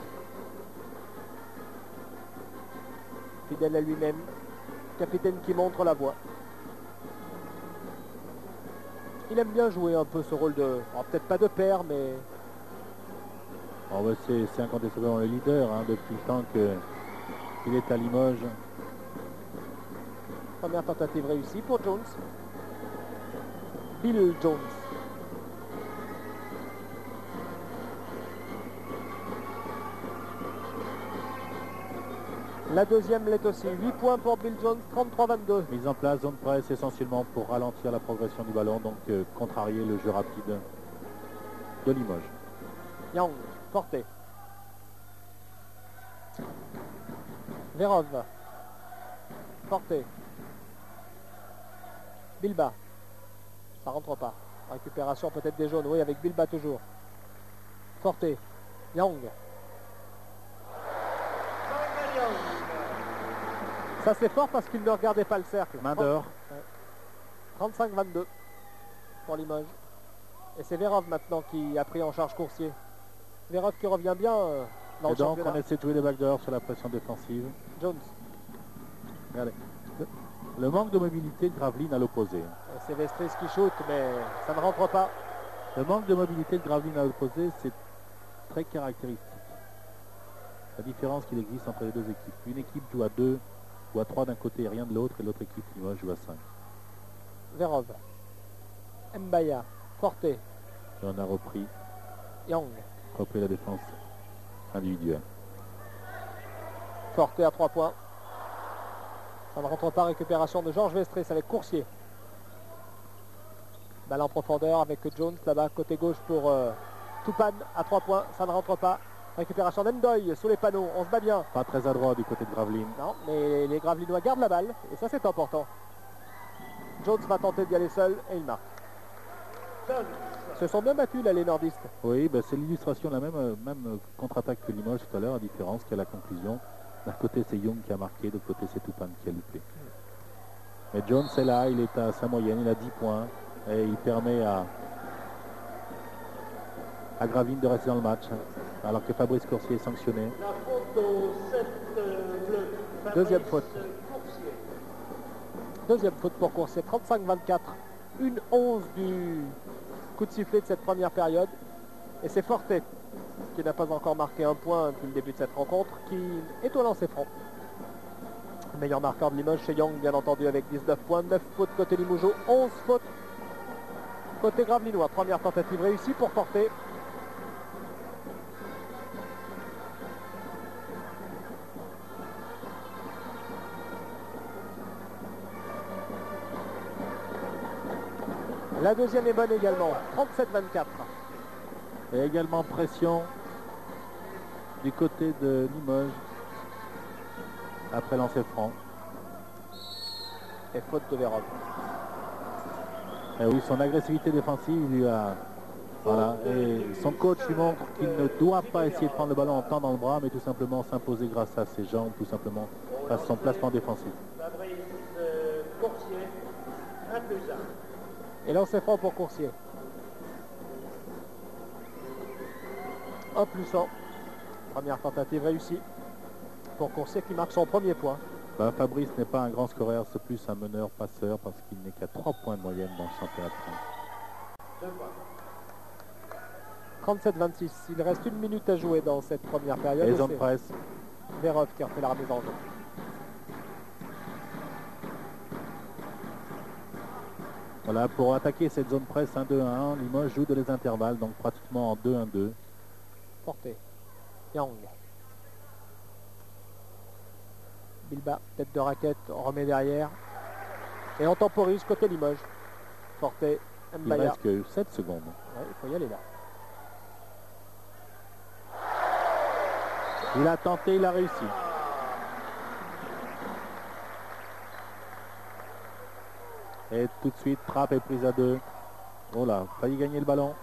Fidèle à lui-même. Capitaine qui montre la voie. Il aime bien jouer un peu ce rôle de... peut-être pas de père, mais... Oh, bah, c'est incontestablement le leader hein, depuis le temps qu'il est à Limoges. Première tentative réussie pour Jones. Bill Jones. La deuxième l'est aussi. 8 points pour Bill Jones, 33-22. Mise en place, zone presse essentiellement pour ralentir la progression du ballon, donc contrarier le jeu rapide de Limoges. Young, Forte. Verov. Forte. Bilba. Ça rentre pas. Récupération peut-être des jaunes. Oui, avec Bilba toujours. Forte. Young. Ça c'est fort parce qu'il ne regardait pas le cercle. Main dehors. 35-22 pour Limoges. Et c'est Verov maintenant qui a pris en charge Coursier. Verov qui revient bien dans Et le donc championnat. on essaie de jouer les backdoors sur la pression défensive. Jones. Regardez. Le manque de mobilité de Gravelines à l'opposé. Et c'est Vestris qui shoot, mais ça ne rentre pas. Le manque de mobilité de Gravelines à l'opposé, c'est très caractéristique. La différence qu'il existe entre les deux équipes. Une équipe joue à 2 ou à 3 d'un côté et rien de l'autre, et l'autre équipe Limoges joue à 5. Verov. Mbaya. Forte. Et on a repris Young. la défense individuelle. Forte à 3 points. Ça ne rentre pas. Récupération de Georges Vestris avec Coursier. Balle en profondeur avec Jones là-bas côté gauche pour Toupane à 3 points. Ça ne rentre pas. Récupération d'Endoy sous les panneaux. On se bat bien. Pas très adroit du côté de Gravelines. Non, mais les Gravelinois gardent la balle. Et ça, c'est important. Jones va tenter d'y aller seul et il marque. Se sont bien battus là, les nordistes. Oui, ben, c'est l'illustration de la même contre-attaque que Limoges tout à l'heure, à différence qu'à la conclusion. D'un côté, c'est Young qui a marqué, de l'autre côté, c'est Toupane qui a loupé. Mais Jones est là, il est à sa moyenne, il a 10 points. Et il permet à Gravelines de rester dans le match. Alors que Fabrice Coursier est sanctionné. La faute au 7 bleu. Deuxième faute. Coursier. Deuxième faute pour Coursier, 35-24. 1-11 du coup de sifflet de cette première période. Et c'est Fortet qui n'a pas encore marqué un point depuis le début de cette rencontre, qui est au lancer franc. Meilleur marqueur de Limoges chez Young, bien entendu, avec 19 points. 9 fautes côté Limougeau, 11 fautes côté Gravelinois. Première tentative réussie pour Fortet. La deuxième est bonne également, 37-24. Et également pression du côté de Limoges après lancer franc. Et faute de Vérone. Et oui, son agressivité défensive lui a... Voilà, et son coach lui montre qu'il ne doit pas essayer de prendre le ballon en temps dans le bras, mais tout simplement s'imposer grâce à ses jambes, tout simplement, grâce à son placement défensif. Fabrice Coursier, 1+1. Et lancer franc pour Coursier. 1+1. Première tentative réussie pour Coursier qui marque son premier point. Ben, Fabrice n'est pas un grand scoreur, c'est plus un meneur-passeur parce qu'il n'est qu'à 3 points de moyenne dans le championnat de France. 37-26. Il reste 1 minute à jouer dans cette première période. Et zone presse. Vérov qui a refait la remise en jeu. Voilà, pour attaquer cette zone presse 1-2-1, Limoges joue de les intervalles, donc pratiquement en 2-1-2. Porté. Yang. Bilba, tête de raquette, on remet derrière. Et on temporise côté Limoges. Porté, Il Mbaya. reste que 7 secondes. Ouais, il faut y aller là. Il a tenté, il a réussi. Et tout de suite, Trappe est prise à 2. Oh là, failli gagner le ballon.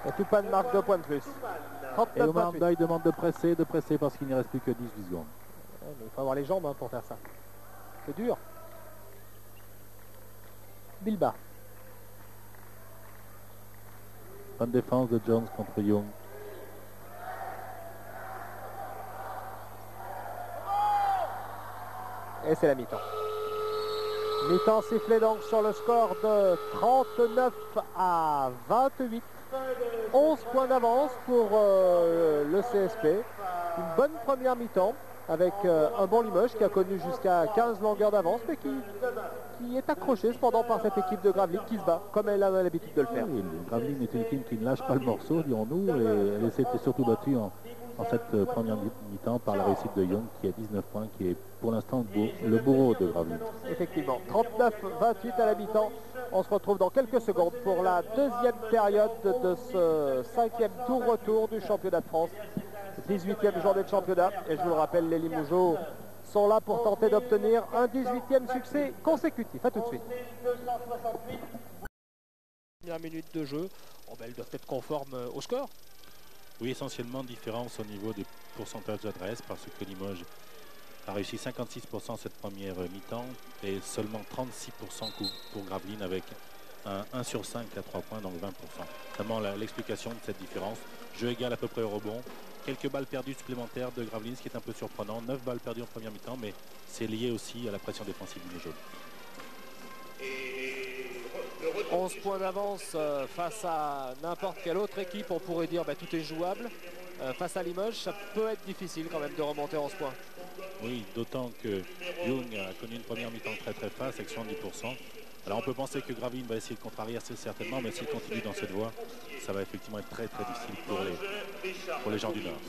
Et Tupan marque 2 points de plus. Et Omar 39-28. Mbaye demande de presser parce qu'il n'y reste plus que 18 secondes. Ouais, mais il faut avoir les jambes pour faire ça. C'est dur. Bilba. Bonne défense de Jones contre Young. Et c'est la mi-temps. Mi-temps sifflé donc sur le score de 39-28. 11 points d'avance pour le CSP. Une bonne première mi-temps avec un bon Limoges qui a connu jusqu'à 15 longueurs d'avance, mais qui est accroché cependant par cette équipe de Gravelines qui se bat comme elle a l'habitude de le faire. Oui, Gravelines est une équipe qui ne lâche pas le morceau, dirons-nous, et elle s'était surtout battue en cette première mi-temps par la réussite de Young qui a 19 points, qui est pour l'instant le bourreau de Gravelines. Effectivement, 39-28 à la mi-temps. On se retrouve dans quelques secondes pour la deuxième période de ce 5e tour retour du championnat de France. 18e journée de championnat. Et je vous le rappelle, les Limougeaux sont là pour tenter d'obtenir un 18e succès consécutif. A tout de suite. Première minute de jeu. Oh ben, elles doivent être conformes au score. Oui, essentiellement différence au niveau des pourcentages d'adresse parce que Limoges a réussi 56% cette première mi-temps et seulement 36% pour Gravelines avec un 1 sur 5 à 3 points, donc 20%. Vraiment l'explication de cette différence. Jeu égal à peu près au rebond. Quelques balles perdues supplémentaires de Gravelines, ce qui est un peu surprenant. 9 balles perdues en première mi-temps, mais c'est lié aussi à la pression défensive du Limougeau. 11 points d'avance face à n'importe quelle autre équipe. On pourrait dire tout est jouable. Face à Limoges, ça peut être difficile quand même de remonter 11 points. Oui, d'autant que Young a connu une première mi-temps très face avec 70%. Alors on peut penser que Gravelines va essayer de contrarier assez certainement, mais s'il continue dans cette voie, ça va effectivement être très difficile pour les gens du Nord.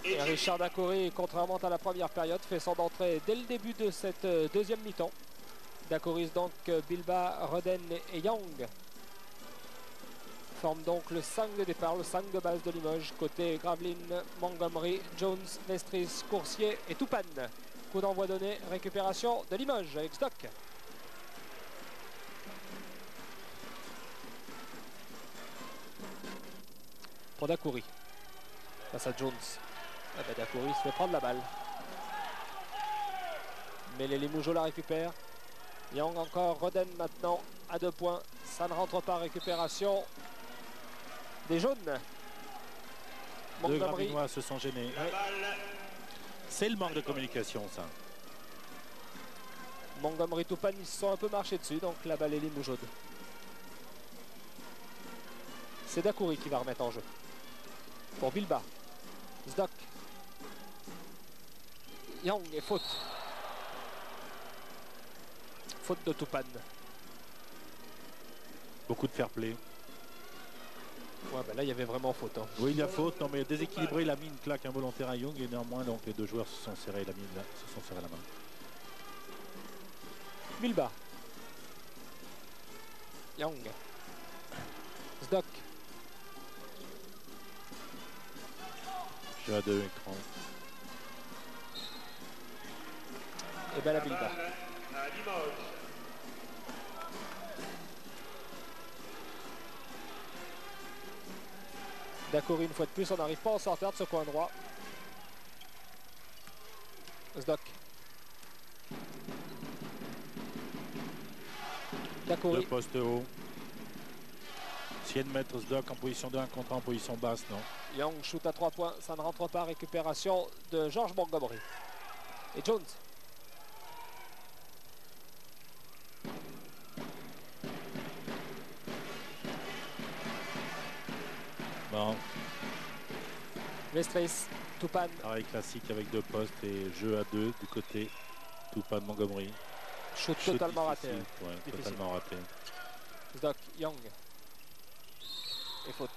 Et Richard Dacoury, contrairement à la première période, fait son entrée dès le début de cette deuxième mi-temps. Dacoury donc Bilba, Roden et Young forment donc le 5 de départ, le 5 de base de Limoges. Côté Gravelines, Montgomery, Jones, Vestris, Coursier et Tupan. Coup d'envoi donné, récupération de Limoges avec Stock. Pour Dacoury. Face à Jones. Dacoury se fait prendre la balle. Mais les Limougeaux la récupèrent. Young encore, Roden maintenant à 2 points. Ça ne rentre pas, récupération des jaunes. Deux Gravelinois se sont gênés. La balle. C'est le manque de communication, ça. Montgomery, Toupane, ils se sont un peu marchés dessus, donc la balle est libre ou jaune. C'est Dacoury qui va remettre en jeu. Pour Bilbao. Zdok. Young et faute. Faute de Toupane. Beaucoup de fair play. Ouais, ben là, il y avait vraiment faute. Hein. Oui, il y a faute. Non, mais déséquilibré, il a mis une claque involontaire à Young et néanmoins, donc les deux joueurs se sont serrés la main. Bilbao. Young. Zdok. Jeu à deux écrans. Et ben la La Bilbao. balle à Limoges. Dacoury, une fois de plus, on n'arrive pas à en sortir de ce coin droit. Zdok. Dacoury. Deux postes hauts. Essayer de mettre Zdok en position 2, un contre en position basse, non. Young shoot à 3 points, ça ne rentre pas. Récupération de George Montgomery. Et Jones. Bon, Vestris, Toupane. pareil classique avec deux postes et jeu à deux du côté Toupane Montgomery. Shoot Shoot totalement raté. difficile, ouais, Difficile. totalement raté. Zdok, Young. Et faute.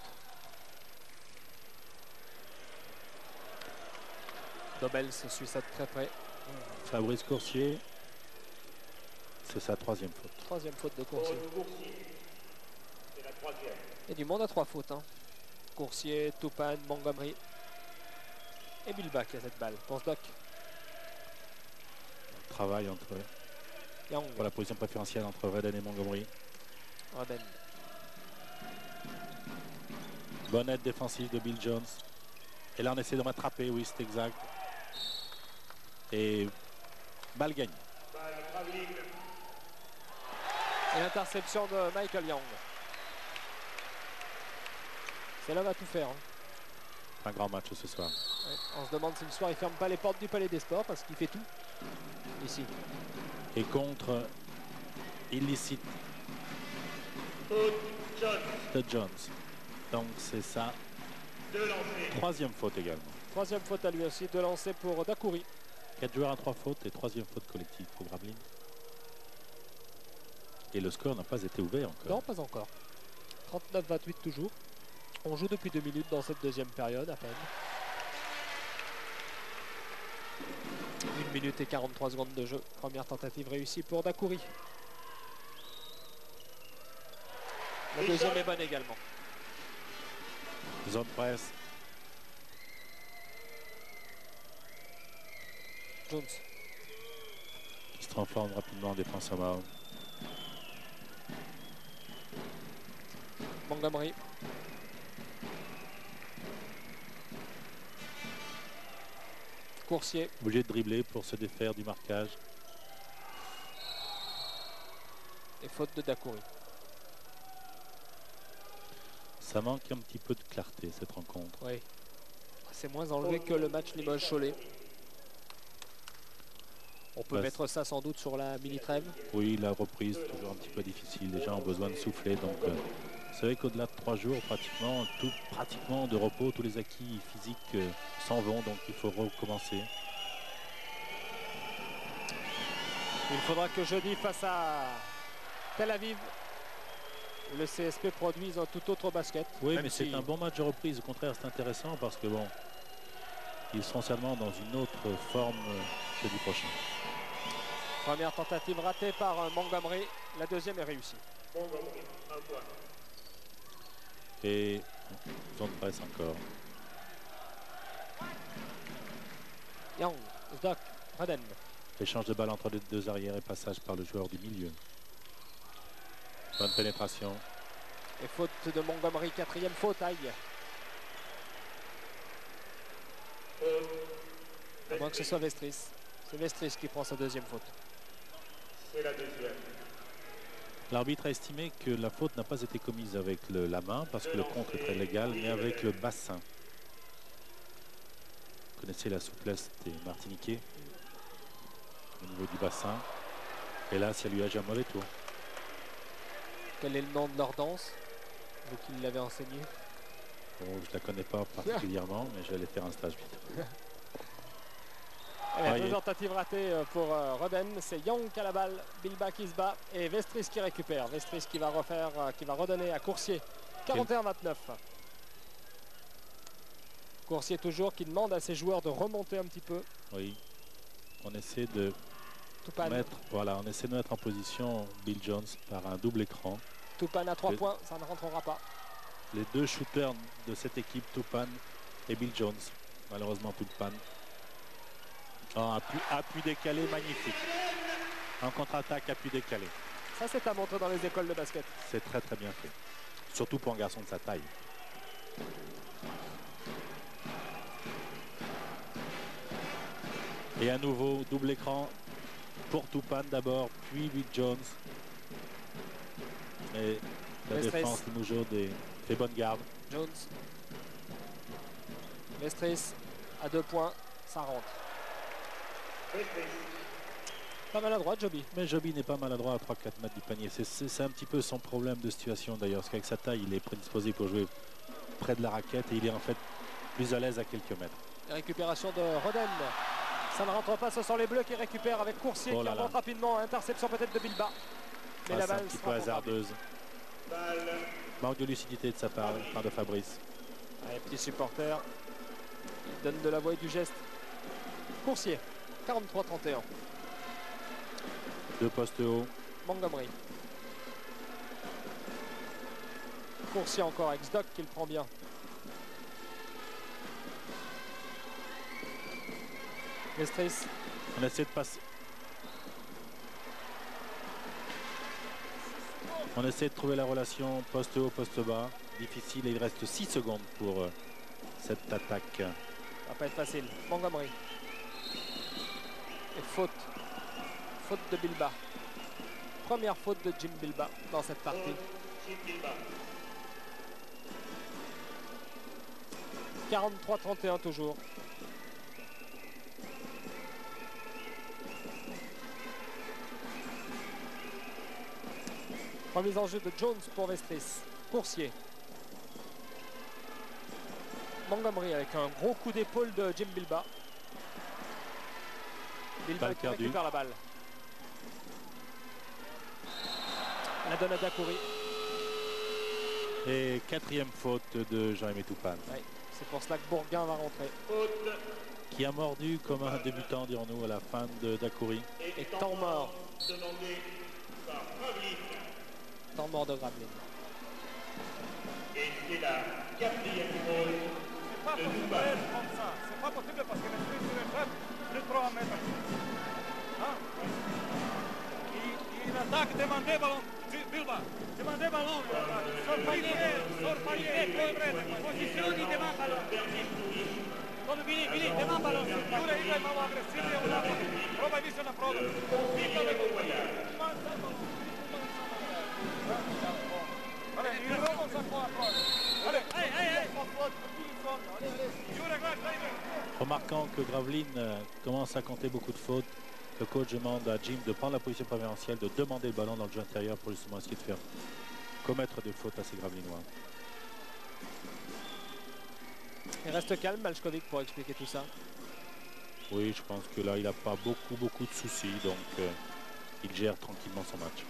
Dobel se suit ça de très près. Fabrice Coursier, c'est sa troisième faute. Troisième faute de Coursier. Coursier. C'est la troisième. Il y a du monde à 3 fautes. Hein. Coursier, Toupane, Montgomery. Et Bilbao qui a cette balle. Pour Zdok. Travail entre Young. pour la position préférentielle entre Redden et Montgomery. Roden. Bonne aide défensive de Bill Jones. Et là on essaie de rattraper, oui c'est exact. Et balle gagnée. Balle Graveline. Et l'interception de Michael Young. C'est là va tout faire. Hein. Un grand match ce soir. Ouais. On se demande si le soir il ferme pas les portes du Palais des Sports parce qu'il fait tout ici. Et contre illicite Faute Jones. de Jones. Donc c'est ça. Deux lancers. Troisième faute également. Troisième faute à lui aussi de lancer pour Dacoury. 4 joueurs à 3 fautes et troisième faute collective pour Gravelines. Et le score n'a pas été ouvert encore. Non, pas encore. 39-28 toujours. On joue depuis 2 minutes dans cette deuxième période à peine. 1 minute et 43 secondes de jeu. Première tentative réussie pour Dacoury. La deuxième est bonne également. Zone presse. Jones. Qui se transforme rapidement en défense à main. Montgomery. Coursier. Obligé de dribbler pour se défaire du marquage. Et faute de Dacoury. Ça manque un petit peu de clarté cette rencontre. Oui. C'est moins enlevé que le match Limoges-Cholet. On peut Bah, mettre ça sans doute sur la mini-trêve. Oui, la reprise, toujours un petit peu difficile. Les gens ont besoin de souffler. Donc, vous savez qu'au-delà de 3 jours, pratiquement de repos, tous les acquis physiques s'en vont. Donc, il faut recommencer. Il faudra que jeudi, face à Tel Aviv, le CSP produise un tout autre basket. Oui, même mais si- c'est un bon match de reprise. Au contraire, c'est intéressant parce que bon, ils seront seulement dans une autre forme jeudi prochain. Première tentative ratée par Montgomery. La deuxième est réussie. Montgomery. Un point. Et zone presse encore. Young, Zdok, Roden. Échange de balle entre les deux arrières et passage par le joueur du milieu. Bonne pénétration. Et faute de Montgomery, quatrième faute, aïe. Faute. À moins que ce soit Vestris. C'est Vestris qui prend sa deuxième faute. C'est la deuxième. L'arbitre a estimé que la faute n'a pas été commise avec la main parce que le contre est très légal, mais avec le bassin. Vous connaissez la souplesse des Martiniquais au niveau du bassin. Et là, ça lui a jamais tout. Quel est le nom de leur danse, vous qui l'avez enseigné? Bon, je la connais pas particulièrement, mais je vais aller faire un stage vite. Allez, deux tentatives ratées pour Roden. C'est Young qui a la balle, Bilbao qui se bat et Vestris qui récupère. Vestris qui va refaire, qui va redonner à Coursier. 41-29. Coursier toujours qui demande à ses joueurs de remonter un petit peu. Oui, on essaie de mettre, voilà, on essaie de mettre en position Bill Jones par un double écran. Toupane à 3 points, ça ne rentrera pas. Les deux shooters de cette équipe, Toupane et Bill Jones. Malheureusement, Toupane. Oh, appui décalé, magnifique. En contre-attaque, appui décalé. Ça, c'est à montrer dans les écoles de basket. C'est très très bien fait. Surtout pour un garçon de sa taille. Et à nouveau, double écran pour Toupane d'abord, puis Bill Jones. Et la défense de Moujoud fait bonne garde. Jones. Vestris à 2 points, ça rentre. Pas maladroit, Joby. Mais Joby n'est pas maladroit à 3-4 mètres du panier. C'est un petit peu son problème de situation d'ailleurs. Parce qu'avec sa taille, il est prédisposé pour jouer près de la raquette et il est en fait plus à l'aise à quelques mètres. Récupération de Roden. Ça ne rentre pas, ce sont les Bleus qui récupèrent avec Coursier qui remonte rapidement. Interception peut-être de Bilbao. Mais la balle c'est un petit peu hasardeuse. Manque de lucidité de sa part de Fabrice. Allez, petit supporter. Il donne de la voix et du geste. Coursier, 43-31. Deux postes hauts. Montgomery. Coursier encore avec Zdock qui le prend bien. Vestris. On essaie de passer. On essaie de trouver la relation poste haut, poste bas. Difficile et il reste 6 secondes pour cette attaque. Ça va pas être facile. Montgomery. Et faute. Faute de Bilbao. Première faute de Jim Bilbao dans cette partie. 43-31 toujours. Remise en jeu de Jones pour Vestris. Coursier. Montgomery avec un gros coup d'épaule de Jim Bilbao. Bilbao qui récupère la balle. La donne à Dakouri. Et quatrième faute de Jean-Aimé Toupane. Oui, c'est pour cela que Bourguin va rentrer. Qui a mordu comme un débutant, dirons-nous, à la fin de Dakouri. Et temps mort. Temps mort de Graveline. Et c'est la quatrième faute de Toupane. C'est pas possible parce que le chef de 3 mètres. Hein? Il attaque, demandez ballon. Bilbao, demandez ballon. Sorpaglie, posizioni, demande ballon. Come Billy, demande ballon. Pure io è molto aggressivo. Prova visto una prova. Allez, il remonte sa fois. Allez, Remarquant que Graveline commence à compter beaucoup de fautes, le coach demande à Jim de prendre la position préférentielle, de demander le ballon dans le jeu intérieur pour justement essayer de faire commettre des fautes à ces Gravelinois. Il reste calme, Malchkovic, pour expliquer tout ça. Oui, je pense que là, il n'a pas beaucoup de soucis, donc il gère tranquillement son match.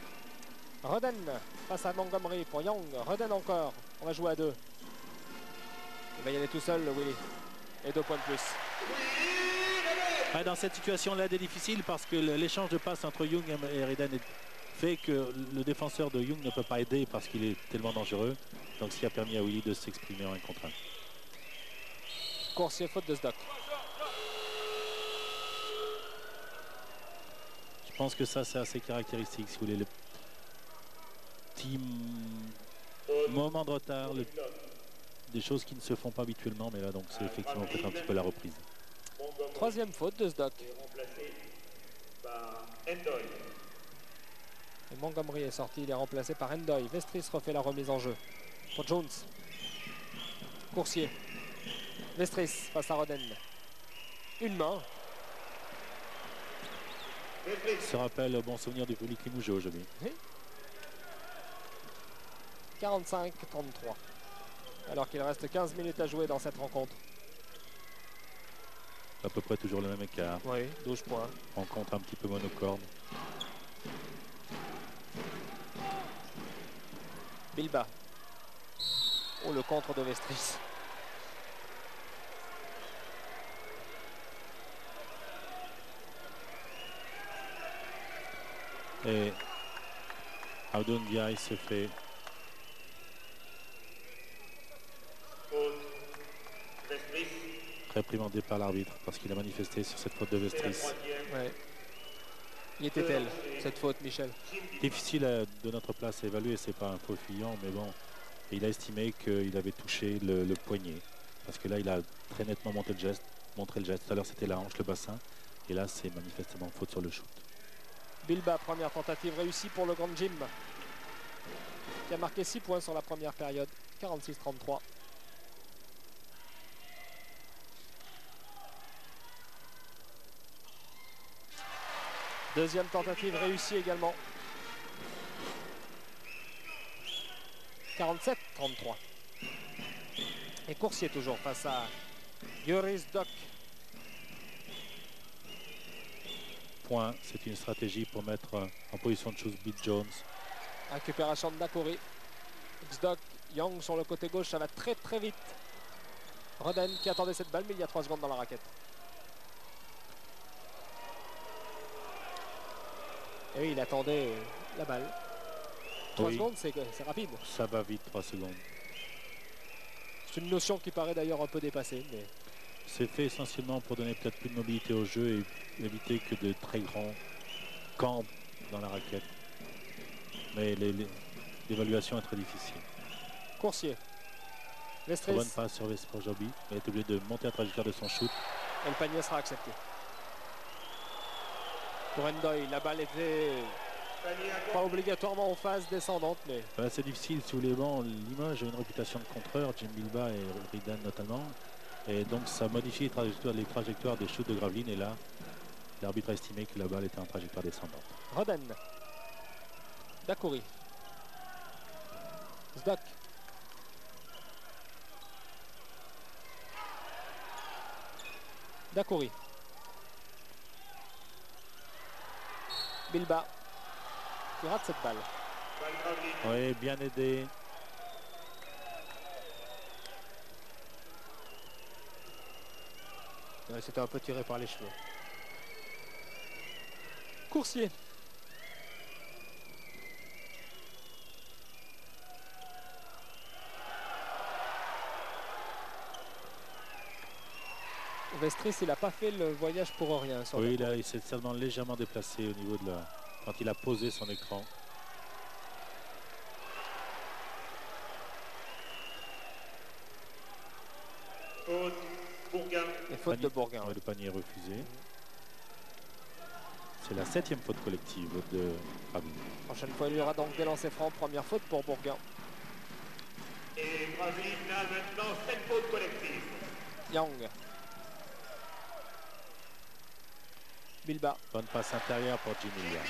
Roden face à Montgomery pour Young. Roden encore. On va jouer à 2. Il va y aller tout seul, Willy. Et 2 points de plus. Dans cette situation-là, elle est difficile parce que l'échange de passes entre Young et Redden fait que le défenseur de Young ne peut pas aider parce qu'il est tellement dangereux. Donc ce qui a permis à Willy de s'exprimer en 1 contre 1. Coursier, faute de Zdock. Je pense que ça, c'est assez caractéristique. Si vous voulez, le petit moment de retard, des choses qui ne se font pas habituellement, mais là, donc c'est effectivement peut-être un petit peu la reprise. Troisième faute de Zdock. Remplacé par Endoy. Et Montgomery est sorti, il est remplacé par Endoy. Vestris refait la remise en jeu pour Jones. Coursier. Vestris face à Roden. Une main. Ça rappelle le bon souvenir du public limougé aujourd'hui. 45-33. Alors qu'il reste 15 minutes à jouer dans cette rencontre. À peu près toujours le même écart. Oui, 12 points. Rencontre un petit peu monocorde. Bilba. Oh, le contre de Vestris. Et Audun Ndiaye se fait réprimandé par l'arbitre parce qu'il a manifesté sur cette faute de Vestris. Ouais. Y était-elle, cette faute, Michel? Difficile de notre place à évaluer, c'est pas un faux fuyant, mais bon, il a estimé qu'il avait touché le poignet. Parce que là, il a très nettement montré le geste. Tout à l'heure, c'était la hanche, le bassin. Et là, c'est manifestement faute sur le shoot. Bilba, première tentative réussie pour le Grand Jim, qui a marqué 6 points sur la première période, 46-33. Deuxième tentative réussie également. 47-33. Et Coursier toujours face à Joris Doc. Point, c'est une stratégie pour mettre en position de chose Bill Jones. Récupération de Dakori. Xdoc, Young sur le côté gauche, ça va très très vite. Roden qui attendait cette balle, mais il y a 3 secondes dans la raquette. Et oui, il attendait la balle. 3 secondes, c'est rapide. Ça va vite, 3 secondes. C'est une notion qui paraît d'ailleurs un peu dépassée. Mais... c'est fait essentiellement pour donner peut-être plus de mobilité au jeu et éviter que de très grands campent dans la raquette. Mais l'évaluation est très difficile. Coursier. Très bonne passe sur Vesper Joby. Il est obligé de monter la trajectoire de son shoot. Et le panier sera accepté. Pour Ndoye, la balle était pas obligatoirement en phase descendante, mais... voilà, c'est difficile sous les bancs. Limoges a une réputation de contreur, Jim Bilba et Ridan notamment. Et donc ça modifie les trajectoires des shoots de Graveline. Et là, l'arbitre a estimé que la balle était en trajectoire descendante. Roden. Dakori. Zdoc. Dakori. Bilba. Qui rate cette balle. Oui, bien aidé. Ouais, c'était un peu tiré par les cheveux. Coursier. Vestris, il n'a pas fait le voyage pour rien. Oui, il s'est certainement légèrement déplacé au niveau de la... quand il a posé son écran. Et faute de Bourguin. Ouais, le panier refusé. C'est la 7e faute collective de Graveline. Prochaine fois, il y aura donc des lancers francs. Première faute pour Bourguin. Et Graveline a maintenant 7 fautes collectives. Young. Bilba. Bonne passe intérieure pour Jim Bilba.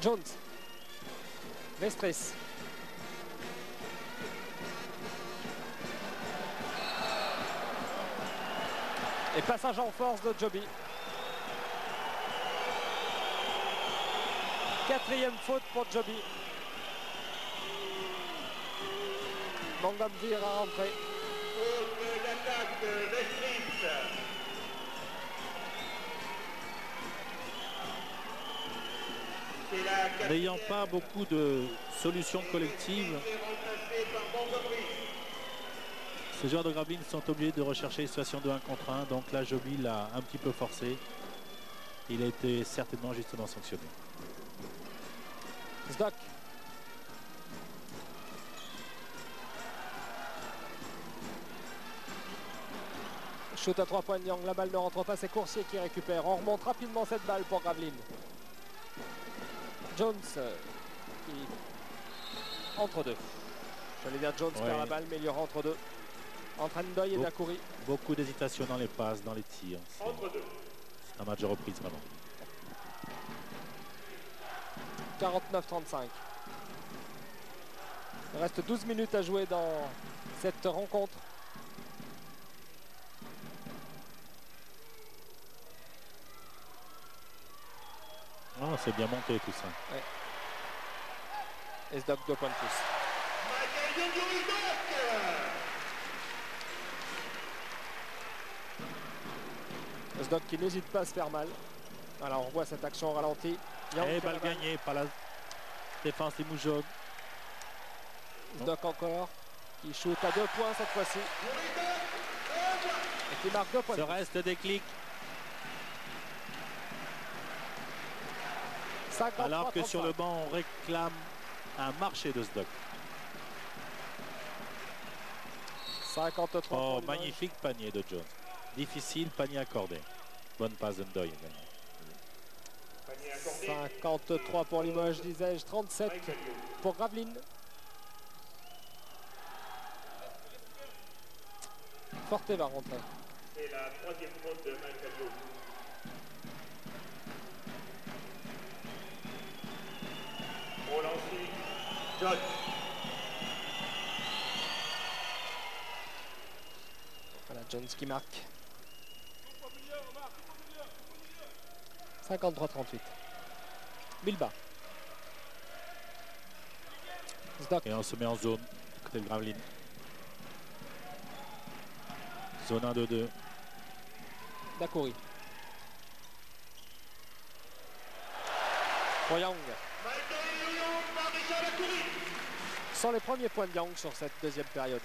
Jones. Vestris. Et passage en force de Joby. 4e faute pour Joby. Montgomery à rentrer. Faute de l'attaque de Vestris. N'ayant pas beaucoup de solutions collectives, ces joueurs de Graveline sont obligés de rechercher une situation de 1 contre 1. Donc là, Joby l'a un petit peu forcé. Il a été certainement justement sanctionné. Zdoc. Shoot à 3 points de Young. La balle ne rentre pas. C'est Coursier qui récupère. On remonte rapidement cette balle pour Graveline. Jones qui entre deux. J'allais dire Jones perd la balle, mais il y aura entre deux. Entre Ndoye et Dakouri. Beaucoup d'hésitation dans les passes, dans les tirs. C'est un match de reprise vraiment. 49-35. Il reste 12 minutes à jouer dans cette rencontre. Oh, c'est bien monté tout ça. Ouais. Esdok 2 points de plus. Esdok qui n'hésite pas à se faire mal. Alors on voit cette action au ralenti. Et balle gagnée par la défense des Mouches jaunes. Esdok encore qui shoot à 2 points cette fois-ci. Et qui marque 2 points. Ce reste des clics. Alors que sur le banc, on réclame un marché de Esdok. 53. Oh, magnifique panier de Jones. Difficile, panier accordé. Bonne passe de Ndoye également. 53 pour Limoges, disais-je. 37 pour Gravelines. Forte va rentrer. C'est la 3e faute de Macalio. Au lancer, John. Voilà, Jones qui marque. 53-38. Bilbao. Et on se met en zone, côté de Gravelines. Zone 1-2-2. Dakouri. Pour Young. Sans les premiers points de Young sur cette deuxième période.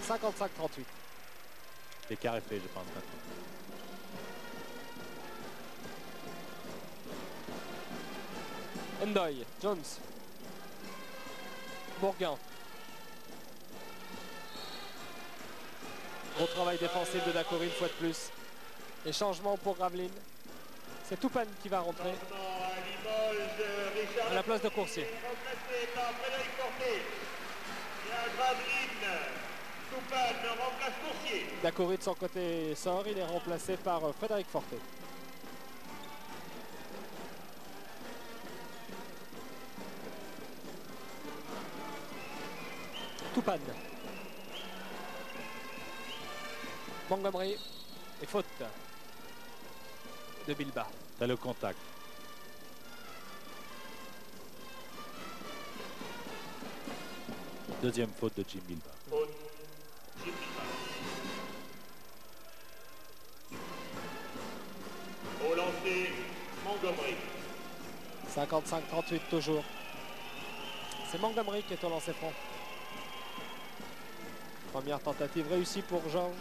55-38. L'écart est fait, je pense maintenant. Ndoye, Jones, Bourguin. Gros travail défensif de Dakouri une fois de plus. Et changement pour Gravelines. C'est Toupane qui va rentrer à la place de Coursier. Remplacé par Frédéric Forté. Et à Gravelines, Toupane remplace Coursier. Dakouri de son côté sort, il est remplacé par Frédéric Forté. Toupane. Montgomery et faute de Bilbao. T'as le contact. Deuxième faute de Jim Bilbao. Faute, Jim Bilbao. Au lancer, Montgomery. 55-38 toujours. C'est Montgomery qui est au lancer franc. Première tentative réussie pour Georges.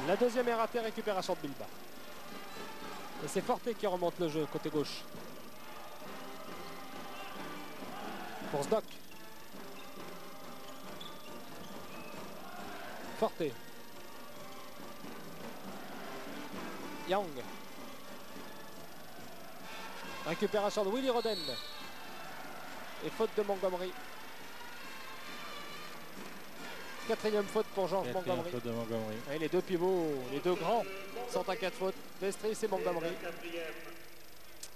La deuxième est ratée, récupération de Bilbao. Et c'est Forté qui remonte le jeu côté gauche. Pour Sdok. Forté. Young. Récupération de Willy Roden. Et faute de Montgomery. Quatrième faute pour Georges Montgomery. Faute de Montgomery. Et les deux pivots, les deux grands, sont à 4 fautes. Vestris et Montgomery.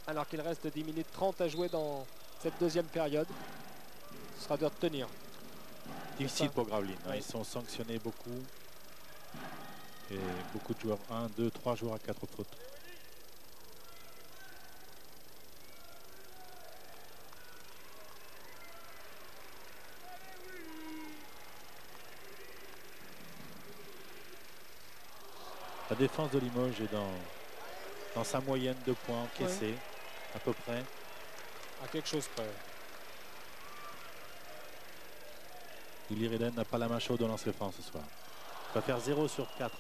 Alors qu'il reste 10 minutes 30 à jouer dans cette deuxième période. Ce sera dur de tenir. Difficile pour Gravelines. Oui. Ils sont sanctionnés beaucoup. Et beaucoup de joueurs. 1, 2, 3 joueurs à 4 fautes. La défense de Limoges est dans sa moyenne de points encaissés, à peu près. À quelque chose près. Willy Roden n'a pas la main chaude au lancer franc ce soir. Il va faire 0 sur 4.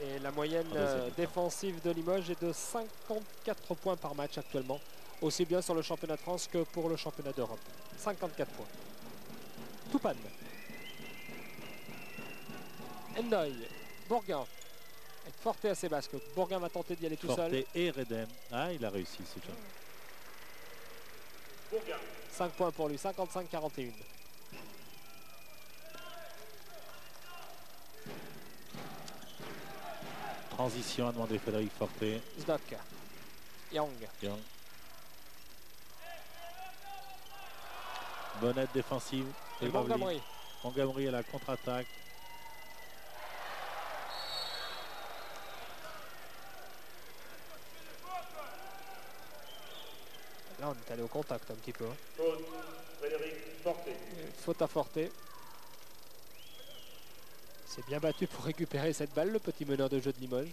Et la moyenne défensive de Limoges est de 54 points par match actuellement. Aussi bien sur le championnat de France que pour le championnat d'Europe. 54 points. Toupane. Ndoye. Bourguin. Avec Forte à ses basques. Bourguin va tenter d'y aller tout Forte seul. et Reden. Ah, il a réussi, c'est bien. 5 points pour lui, 55-41. Transition a demandé Frédéric Forte. Zdok. Young. Bien. Bonne aide défensive. Et Montgomery. Montgomery à la contre-attaque. Là, on est allé au contact un petit peu. Hein. Faute, Frédéric Forte. Faute à Forte. C'est bien battu pour récupérer cette balle, le petit meneur de jeu de Limoges.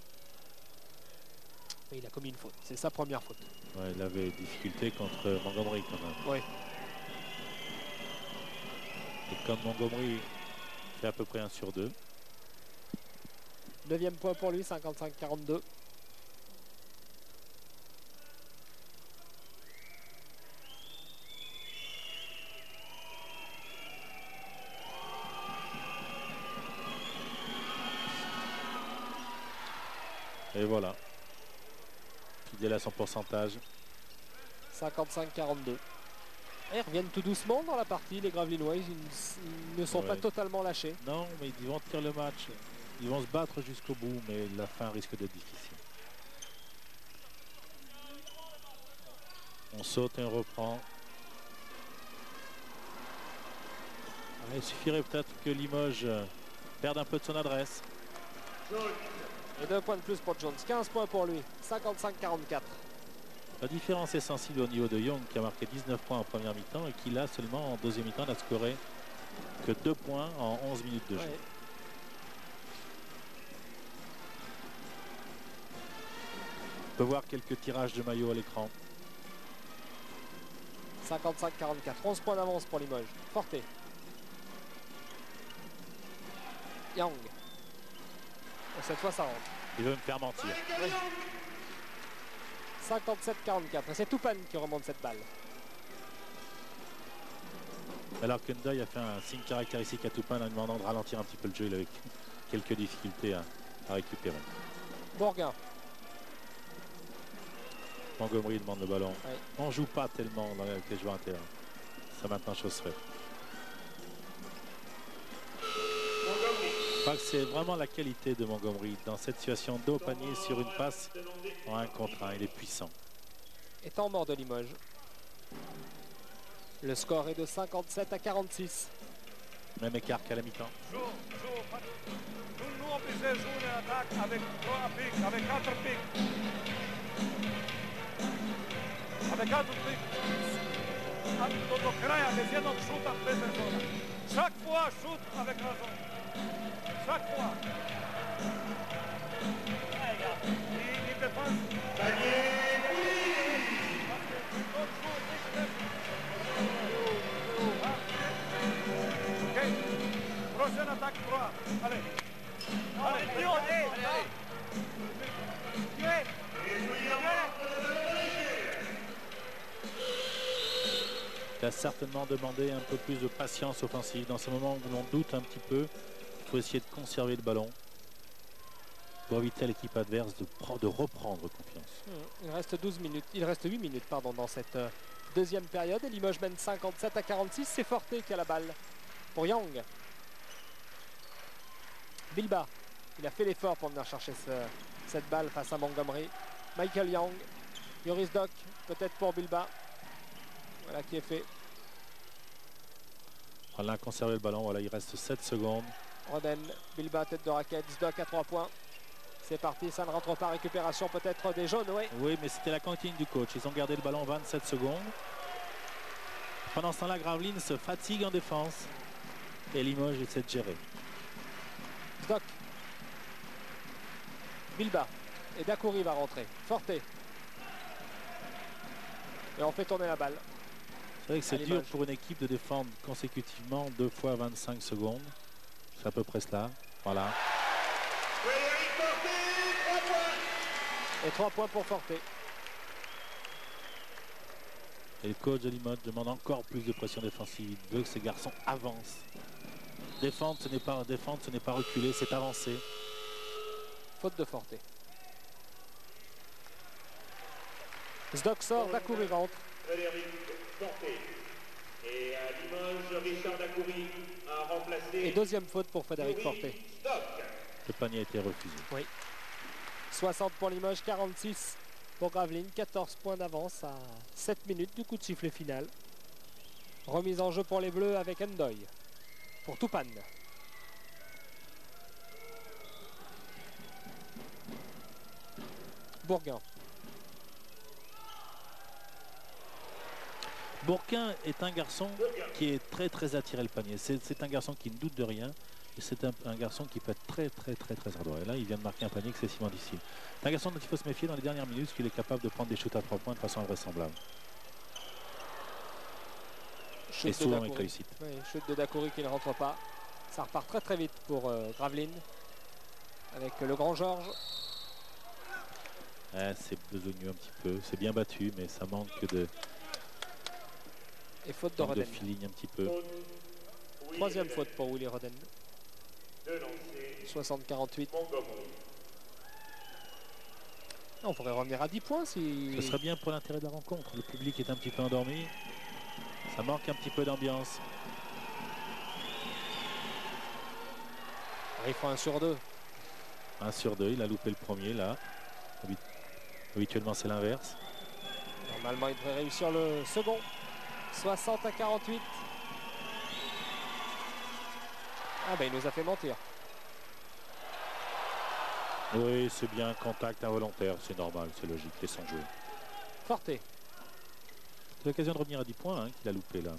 Mais il a commis une faute. C'est sa première faute. Ouais, il avait difficulté contre Montgomery quand même. Oui. Et comme Montgomery fait à peu près 1 sur 2. 9e point pour lui, 55-42. Et voilà. Fidèle à son pourcentage. 55-42. Ils reviennent tout doucement dans la partie, les Gravelinois. Ils ne sont Ouais. pas totalement lâchés. Non, mais ils vont tirer le match. Ils vont se battre jusqu'au bout, mais la fin risque d'être difficile. On saute et on reprend. Il suffirait peut-être que Limoges perde un peu de son adresse. Et 2 points de plus pour Jones. 15 points pour lui. 55-44. La différence est sensible au niveau de Young qui a marqué 19 points en première mi-temps et qui là seulement en deuxième mi-temps n'a scoré que 2 points en 11 minutes de jeu. Ouais. On peut voir quelques tirages de maillot à l'écran. 55-44. 11 points d'avance pour Limoges. Forte. Young. Et cette fois, ça rentre. Il veut me faire mentir. 57-44. Et c'est Toupane qui remonte cette balle. Alors que Ndaye a fait un signe caractéristique à Toupane en lui demandant de ralentir un petit peu le jeu. Il avait quelques difficultés à récupérer. Bourguin. Montgomery demande le ballon. Ouais. On joue pas tellement avec les joueurs internes. Ça maintenant chose faite. Je crois que c'est vraiment la qualité de Montgomery dans cette situation dos au panier sur une passe en 1 contre 1. Il est puissant. Et temps mort de Limoges. Le score est de 57-46. Même écart qu'à la mi-temps. Nous on peut jouer une attaque avec 3 pics, avec 4 pics. Avec 4 pics. Do kraja, bez jednog šuta, bez rezona. Chaque fois, šut avec raison. Chaque fois. I défense. Ok. Prochaine attaque 3. Allez. Allez, allez, allez. Il a certainement demandé un peu plus de patience offensive. Dans ce moment où l'on doute un petit peu, il faut essayer de conserver le ballon pour éviter à l'équipe adverse de reprendre confiance. Il reste 12 minutes. Il reste 8 minutes pardon, dans cette deuxième période. Et Limoges mène 57-46. C'est Forte qui a la balle pour Young. Bilba. Il a fait l'effort pour venir chercher cette balle face à Montgomery. Michael Young. Yoris Doc, peut-être pour Bilba. Voilà qui est fait. Alain a conservé le ballon. Voilà, il reste 7 secondes. Roden, Bilba, tête de raquette. Zdok à 3 points. C'est parti, ça ne rentre pas. Récupération peut-être des jaunes, oui. Oui, mais c'était la consigne du coach. Ils ont gardé le ballon 27 secondes. Pendant ce temps-là, Gravelines se fatigue en défense. Et Limoges essaie de gérer. Zdok. Bilba. Et Dakouri va rentrer. Forte. Et on fait tourner la balle. C'est vrai que c'est À dur Limoges. pour une équipe de défendre consécutivement 2 fois 25 secondes. C'est à peu près cela. Voilà. Et 3 points pour Forte. Et le coach de Limoges demande encore plus de pression défensive. Il veut que ces garçons avancent. Défendre, ce n'est pas reculer, c'est avancer. Faute de Forte. Zdok sort, Dacoury rentre. Frédéric Forte. Et à Limoges, Richard Dacoury a remplacé. Et deuxième faute pour Frédéric Forte. Stock. Le panier a été refusé. Oui. 60 pour Limoges, 46 pour Gravelines. 14 points d'avance à 7 minutes du coup de sifflet final. Remise en jeu pour les Bleus avec Ndoye. Pour Toupane. Bourguin. Bourquin est un garçon qui est très attiré le panier. C'est un garçon qui ne doute de rien. Et c'est un garçon qui peut être très adroit. Et là, il vient de marquer un panier excessivement difficile. C'est un garçon dont il faut se méfier dans les dernières minutes, parce qu'il est capable de prendre des shoots à 3 points de façon invraisemblable. Chute et souvent de avec réussite. Oui, chute de Dacoury qui ne rentre pas. Ça repart très vite pour Gravelines. Avec le grand Georges. C'est besogneux un petit peu. C'est bien battu, mais ça manque de... Et faute de manque de Roden. feeling un petit peu. Troisième faute pour Willy Roden. De lancer 60-48. Montgomery. On pourrait revenir à 10 points si... Ce serait bien pour l'intérêt de la rencontre. Le public est un petit peu endormi. Ça manque un petit peu d'ambiance. Il faut 1 sur 2. 1 sur 2, il a loupé le premier là. Habituellement c'est l'inverse. Normalement il devrait réussir le second. 60-48. Ah ben il nous a fait mentir. Oui, c'est bien, contact involontaire, c'est normal, c'est logique, laissons jouer. Forte. C'est l'occasion de revenir à 10 points qu'il a loupé là.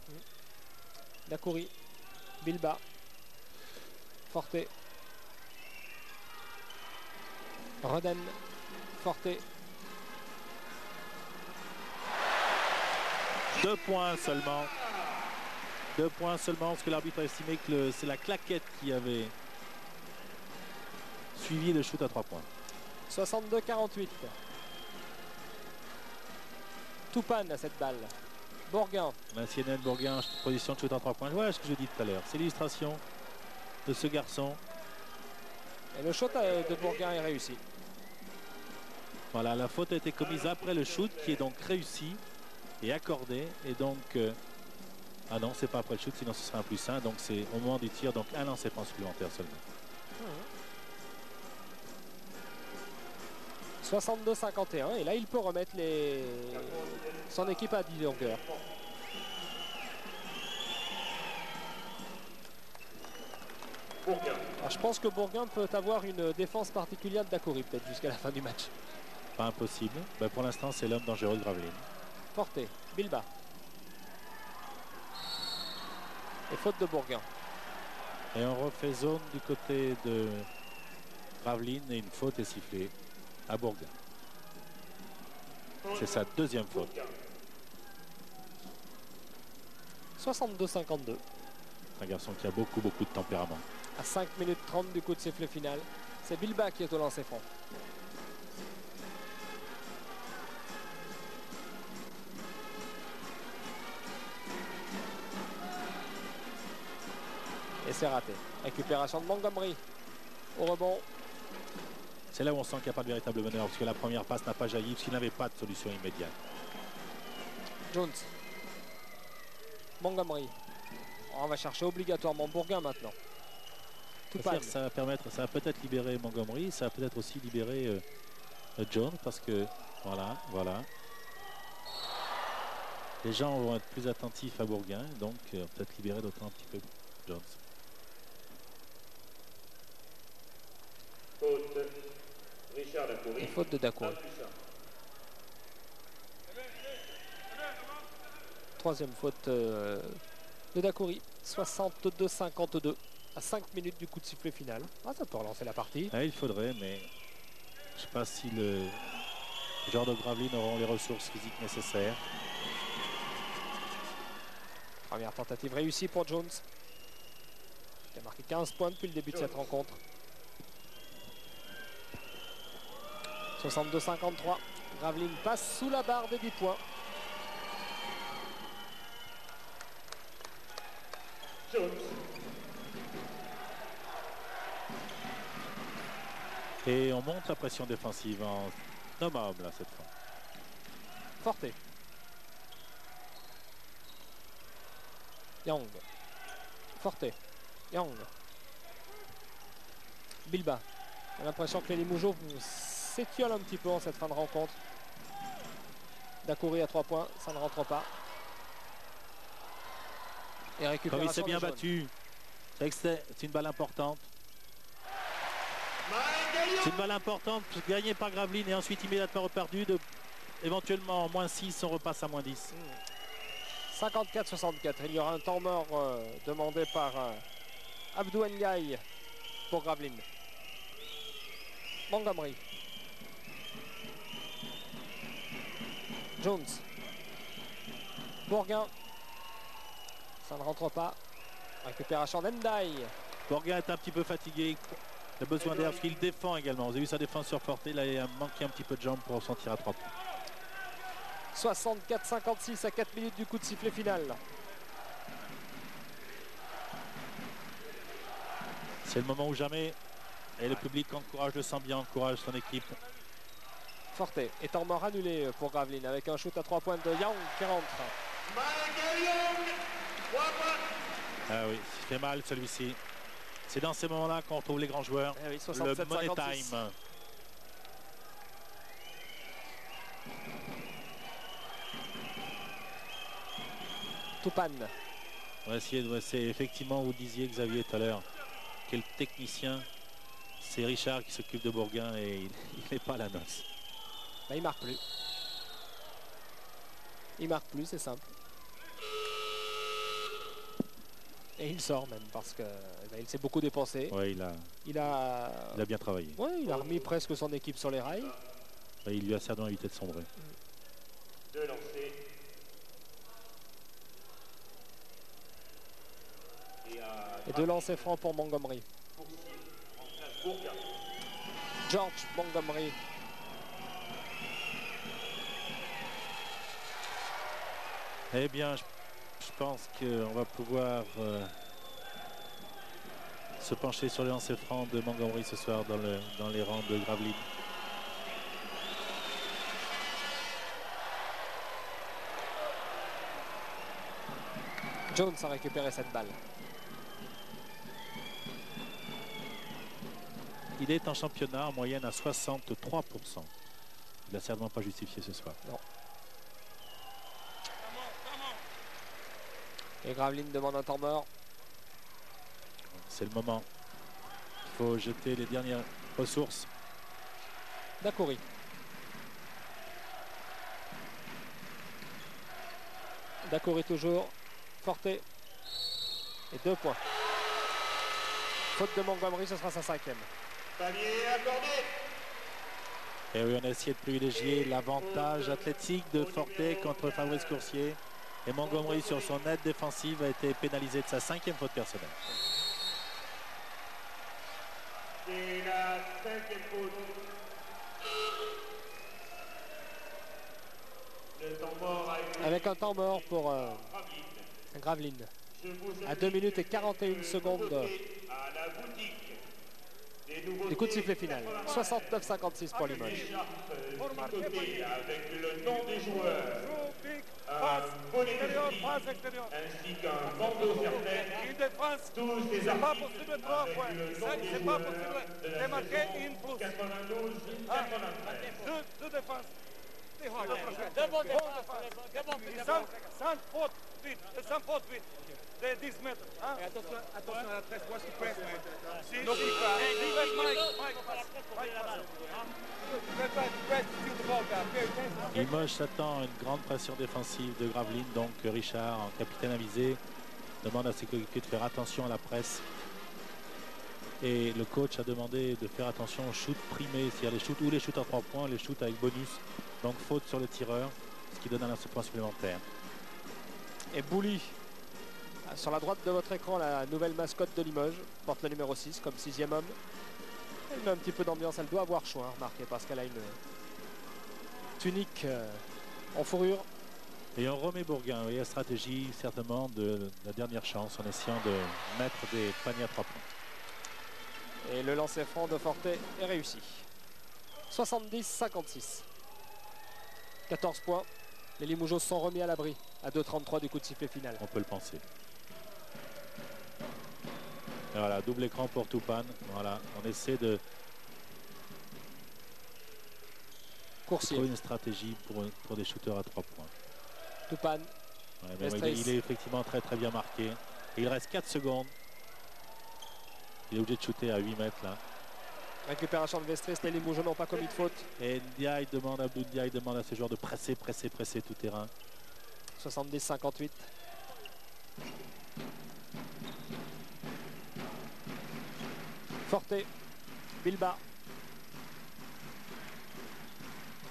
Dacoury. Bilba. Forte. Roden. Forte. 2 points seulement. 2 points seulement parce que l'arbitre a estimé que c'est la claquette qui avait suivi le shoot à 3 points. 62-48. Toupane à cette balle. Bourguin. La CNN Bourguin, position de shoot à 3 points. Voilà ce que je dis tout à l'heure. C'est l'illustration de ce garçon. Et le shot de Bourguin est réussi. Voilà, la faute a été commise après le shoot qui est donc réussi et accordé. Et donc, ah non, c'est pas après le shoot, sinon ce serait un +1. Donc c'est au moment du tir, donc un lancer franc supplémentaire seulement. 62-51. Et là, il peut remettre son équipe à 10 longueurs. Alors, je pense que Bourguin peut avoir une défense particulière de Dacoury peut-être jusqu'à la fin du match. Pas impossible. Ben, pour l'instant, c'est l'homme dangereux de Gravelines. Forte. Bilba. Et faute de Bourguin. Et on refait zone du côté de Gravelines et une faute est sifflée à Bourguin. C'est sa deuxième faute. 62-52. Un garçon qui a beaucoup de tempérament. À 5 minutes 30 du coup de sifflet final. C'est Bilba qui est au lancer franc. Et c'est raté. Récupération de Montgomery. Au rebond. C'est là où on sent qu'il n'y a pas de véritable meneur, parce que la première passe n'a pas jailli, parce qu'il n'avait pas de solution immédiate. Jones. Montgomery. On va chercher obligatoirement Bourguin maintenant. Ça va permettre, ça va peut-être libérer Montgomery, ça va peut-être aussi libérer Jones, parce que voilà. Les gens vont être plus attentifs à Bourguin, donc peut-être libérer d'autant un petit peu Jones. Faute. Richard Dacoury. Et faute de Dacoury. Troisième faute de Dacoury. 62-52 à 5 minutes du coup de sifflet final. Ah, ça peut relancer la partie. Ah, il faudrait, mais je ne sais pas si le genre de Gravelines auront les ressources physiques nécessaires. Première tentative réussie pour Jones. Il a marqué 15 points depuis le début de cette rencontre. 62-53. Gravelines passe sous la barre des 10 points. Jones. Et on monte la pression défensive en homme à homme là cette fois. Forte. Young. Forte. Young. Bilba. On a l'impression que les Limougeaux s'étiolent un petit peu en cette fin de rencontre. Dacoury à 3 points, ça ne rentre pas. Et récupération. Comme il s'est bien battu. C'est une balle importante. C'est une balle importante, gagnée par Gravelines et ensuite immédiatement reperdu. Éventuellement en moins 6, on repasse à moins 10. 54-64. Il y aura un temps mort demandé par Abdou Ndiaye pour Gravelines. Montgomery. Jones. Bourguin. Ça ne rentre pas. Récupération d'Endaye. Bourguin est un petit peu fatigué. Il a besoin d'air parce qu'il défend également. Vous avez vu sa défense sur Forte. Là, il a manqué un petit peu de jambes pour s'en tirer à 3 points. 64-56 à 4 minutes du coup de sifflet final. C'est le moment ou jamais. Et le public encourage, le sent bien, encourage son équipe. Forte est en mort annulé pour Gravelines avec un shoot à 3 points de Young qui rentre. Ah oui, il fait mal celui-ci. C'est dans ces moments-là qu'on retrouve les grands joueurs. Eh oui, le money 67-56. time. Toupane. On va essayer de dresser. Effectivement, vous disiez Xavier tout à l'heure, quel technicien. C'est Richard qui s'occupe de Bourguin et il n'est pas à la noce. Ben, il marque plus. Il marque plus, c'est simple. Et il sort même parce que ben, il s'est beaucoup dépensé. Ouais, Il a bien travaillé. ouais, il a remis presque son équipe sur les rails. Et il lui a certainement évité de sombrer. De lancer. Et 2 lancers francs pour Montgomery. George Montgomery. Eh bien, je pense qu'on va pouvoir se pencher sur les lancers francs de Montgomery ce soir dans les rangs de Gravelines. Jones a récupéré cette balle. Il est en championnat en moyenne à 63%. Il n'a certainement pas justifié ce soir. Non. Et Gravelines demande un temps mort. C'est le moment. Il faut jeter les dernières ressources. Dacoury. Dacoury toujours. Forte. Et 2 points. Faute de Montgomery, ce sera sa 5e. Panier accordé. Et oui, on a essayé de privilégier l'avantage athlétique de Forte contre Fabrice Coursier. Et Montgomery, sur son aide défensive, a été pénalisé de sa 5e faute personnelle. C'est la 5e faute. Le temps mort a été Avec un temps mort pour Gravelines. À 2 minutes et 41 secondes à la boutique. du coup de sifflet final. 69-56 pour Limoges. Avec le nom des joueurs, un bonnet de ski, ainsi qu'un bandeau certain, tous ces articles avec le nom des joueurs de la saison 92-93. Some foot with 10 mètres. Attention à la presse, watch the press, man. Limoges s'attend à une grande pression défensive de Gravelines. Donc Richard, en capitaine avisé, demande à ses coéquipiers de faire attention à la presse. Et le coach a demandé de faire attention aux shoots primés, c'est-à-dire les shoots ou les shoots à 3 points, les shoots avec bonus. Donc faute sur le tireur, ce qui donne un point supplémentaire. Et Bouli, sur la droite de votre écran, la nouvelle mascotte de Limoges, porte le numéro 6 comme 6e homme. Elle met un petit peu d'ambiance, elle doit avoir chaud, hein, remarquez, parce qu'elle a une tunique en fourrure. Et on remet Bourguin, oui, la stratégie certainement de la dernière chance en essayant de mettre des paniers à 3 points. Et le lancer franc de Forte est réussi. 70-56. 14 points. Les Limoujos sont remis à l'abri à 2,33 du coup de sifflet final. On peut le penser. Et voilà, double écran pour Toupane. Voilà, on essaie de Coursier. trouver une stratégie pour des shooters à 3 points. Toupane. Ouais, mais il est effectivement très très bien marqué. Et il reste 4 secondes. Il est obligé de shooter à 8 mètres là. Récupération de Vestris, les Limoujos n'ont pas commis de faute. Et Ndiaye demande à ses joueurs de presser tout terrain. 70-58. Forte, Bilba,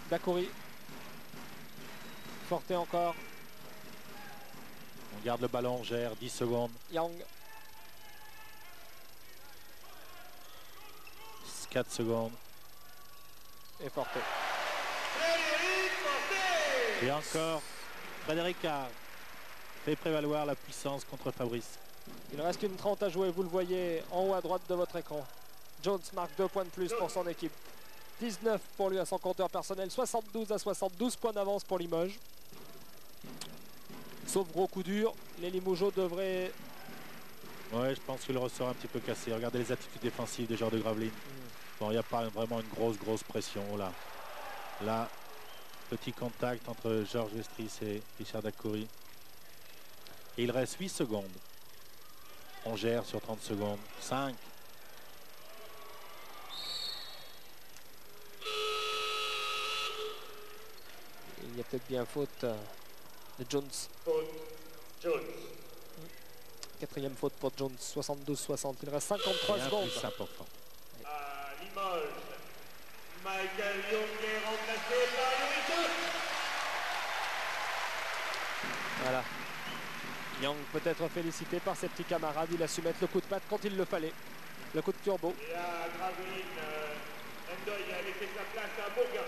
Dakouri, Forte encore, On garde le ballon, on gère 10 secondes. Yang, 4 secondes. et Forte. Et encore, Frédéric a fait prévaloir la puissance contre Fabrice. Il reste une 30 à jouer, vous le voyez en haut à droite de votre écran. Jones marque 2 points de plus pour son équipe. 19 pour lui à son compteur personnel, 72-60, points d'avance pour Limoges. Sauf gros coup dur, les Limoujos devraient... Ouais, je pense qu'il le ressort un petit peu cassé. Regardez les attitudes défensives des joueurs de Gravelines. Bon, il n'y a pas vraiment une grosse pression là. Là, petit contact entre Georges Vestris et Richard Dakouri. Et il reste 8 secondes. On gère sur 30 secondes. 5. Il y a peut-être bien faute de Jones. Faute, Jones. Quatrième faute pour Jones, 72-60. Il reste 53 secondes. Plus important. À Limoges, Michael Young est remplacé par Yuri Jones. Voilà. Young peut être félicité par ses petits camarades. Il a su mettre le coup de patte quand il le fallait. Le coup de turbo. Et à Gravelines, Ndoye a laissé sa place à Bourguin.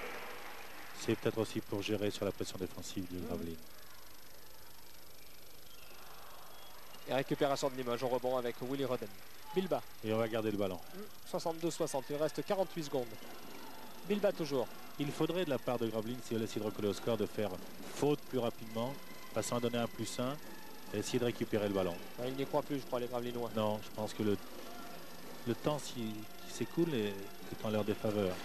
C'est peut-être aussi pour gérer sur la pression défensive de Gravelines. Et récupération de Limoges au rebond avec Willy Roden. Bilba, Et on va garder le ballon. 62-60. Il reste 48 secondes. Bilba toujours. Il faudrait de la part de Gravelines, si elle essaie de recoller au score, de faire faute plus rapidement, passant à donner un +1 et essayer de récupérer le ballon. Il n'y croit plus, je crois, les Gravelinois. Non, je pense que le temps qui s'écoule est en leur défaveur.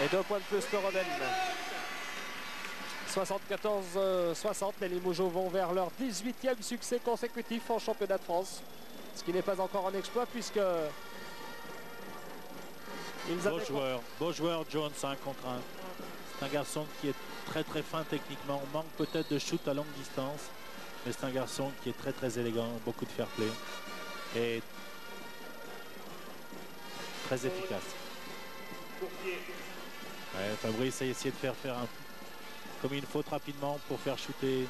Et 2 points de plus que Roden. 74-60, les Limoujos vont vers leur 18e succès consécutif en championnat de France. Ce qui n'est pas encore un exploit puisque... Beau joueur Jones 1 contre 1. C'est un garçon qui est très fin techniquement. On manque peut-être de shoot à longue distance. Mais c'est un garçon qui est très élégant, beaucoup de fair play. Et très efficace. Ouais, Fabrice a essayé de faire comme une faute rapidement pour faire shooter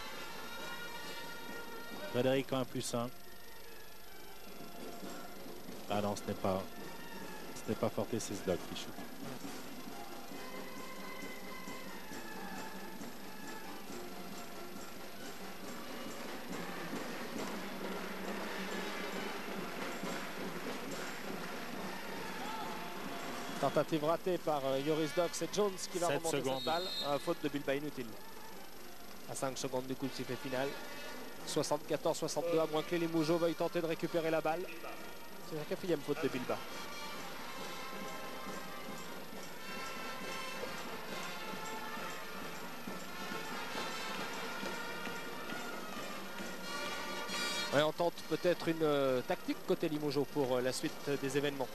Frédéric en un +1. Ah non, ce n'est pas Forte, c'est Zdock qui shoot. Tentative ratée par Joris Dock, c'est Jones qui va 7 remonter secondes. cette balle. Faute de Bilba inutile. À 5 secondes du coup de sifflet final. 74-62, à moins que les Limoujos veuillent tenter de récupérer la balle. C'est la 4e faute de Bilba. Ouais, on tente peut-être une tactique côté Limoges pour la suite des événements.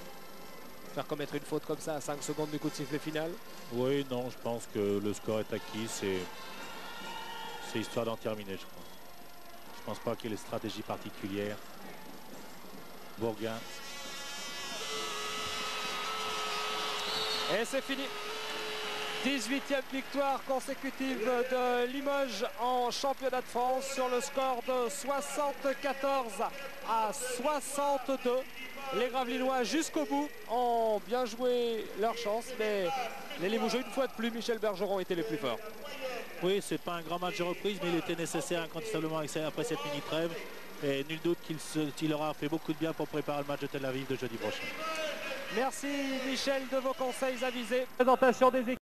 Faire commettre une faute comme ça à 5 secondes du coup de sifflet final. Oui, non, je pense que le score est acquis. C'est histoire d'en terminer, je crois. Je pense pas qu'il y ait des stratégies particulières. Bourguin. Et c'est fini. 18e victoire consécutive de Limoges en championnat de France sur le score de 74-62. Les Gravelinois jusqu'au bout ont bien joué leur chance, mais les Limoges une fois de plus, Michel Bergeron était les plus forts. Oui, c'est pas un grand match de reprise, mais il était nécessaire incontestablement après cette mini-trêve. Et nul doute qu'il aura fait beaucoup de bien pour préparer le match de Tel Aviv de jeudi prochain. Merci Michel de vos conseils avisés. Présentation des équipes.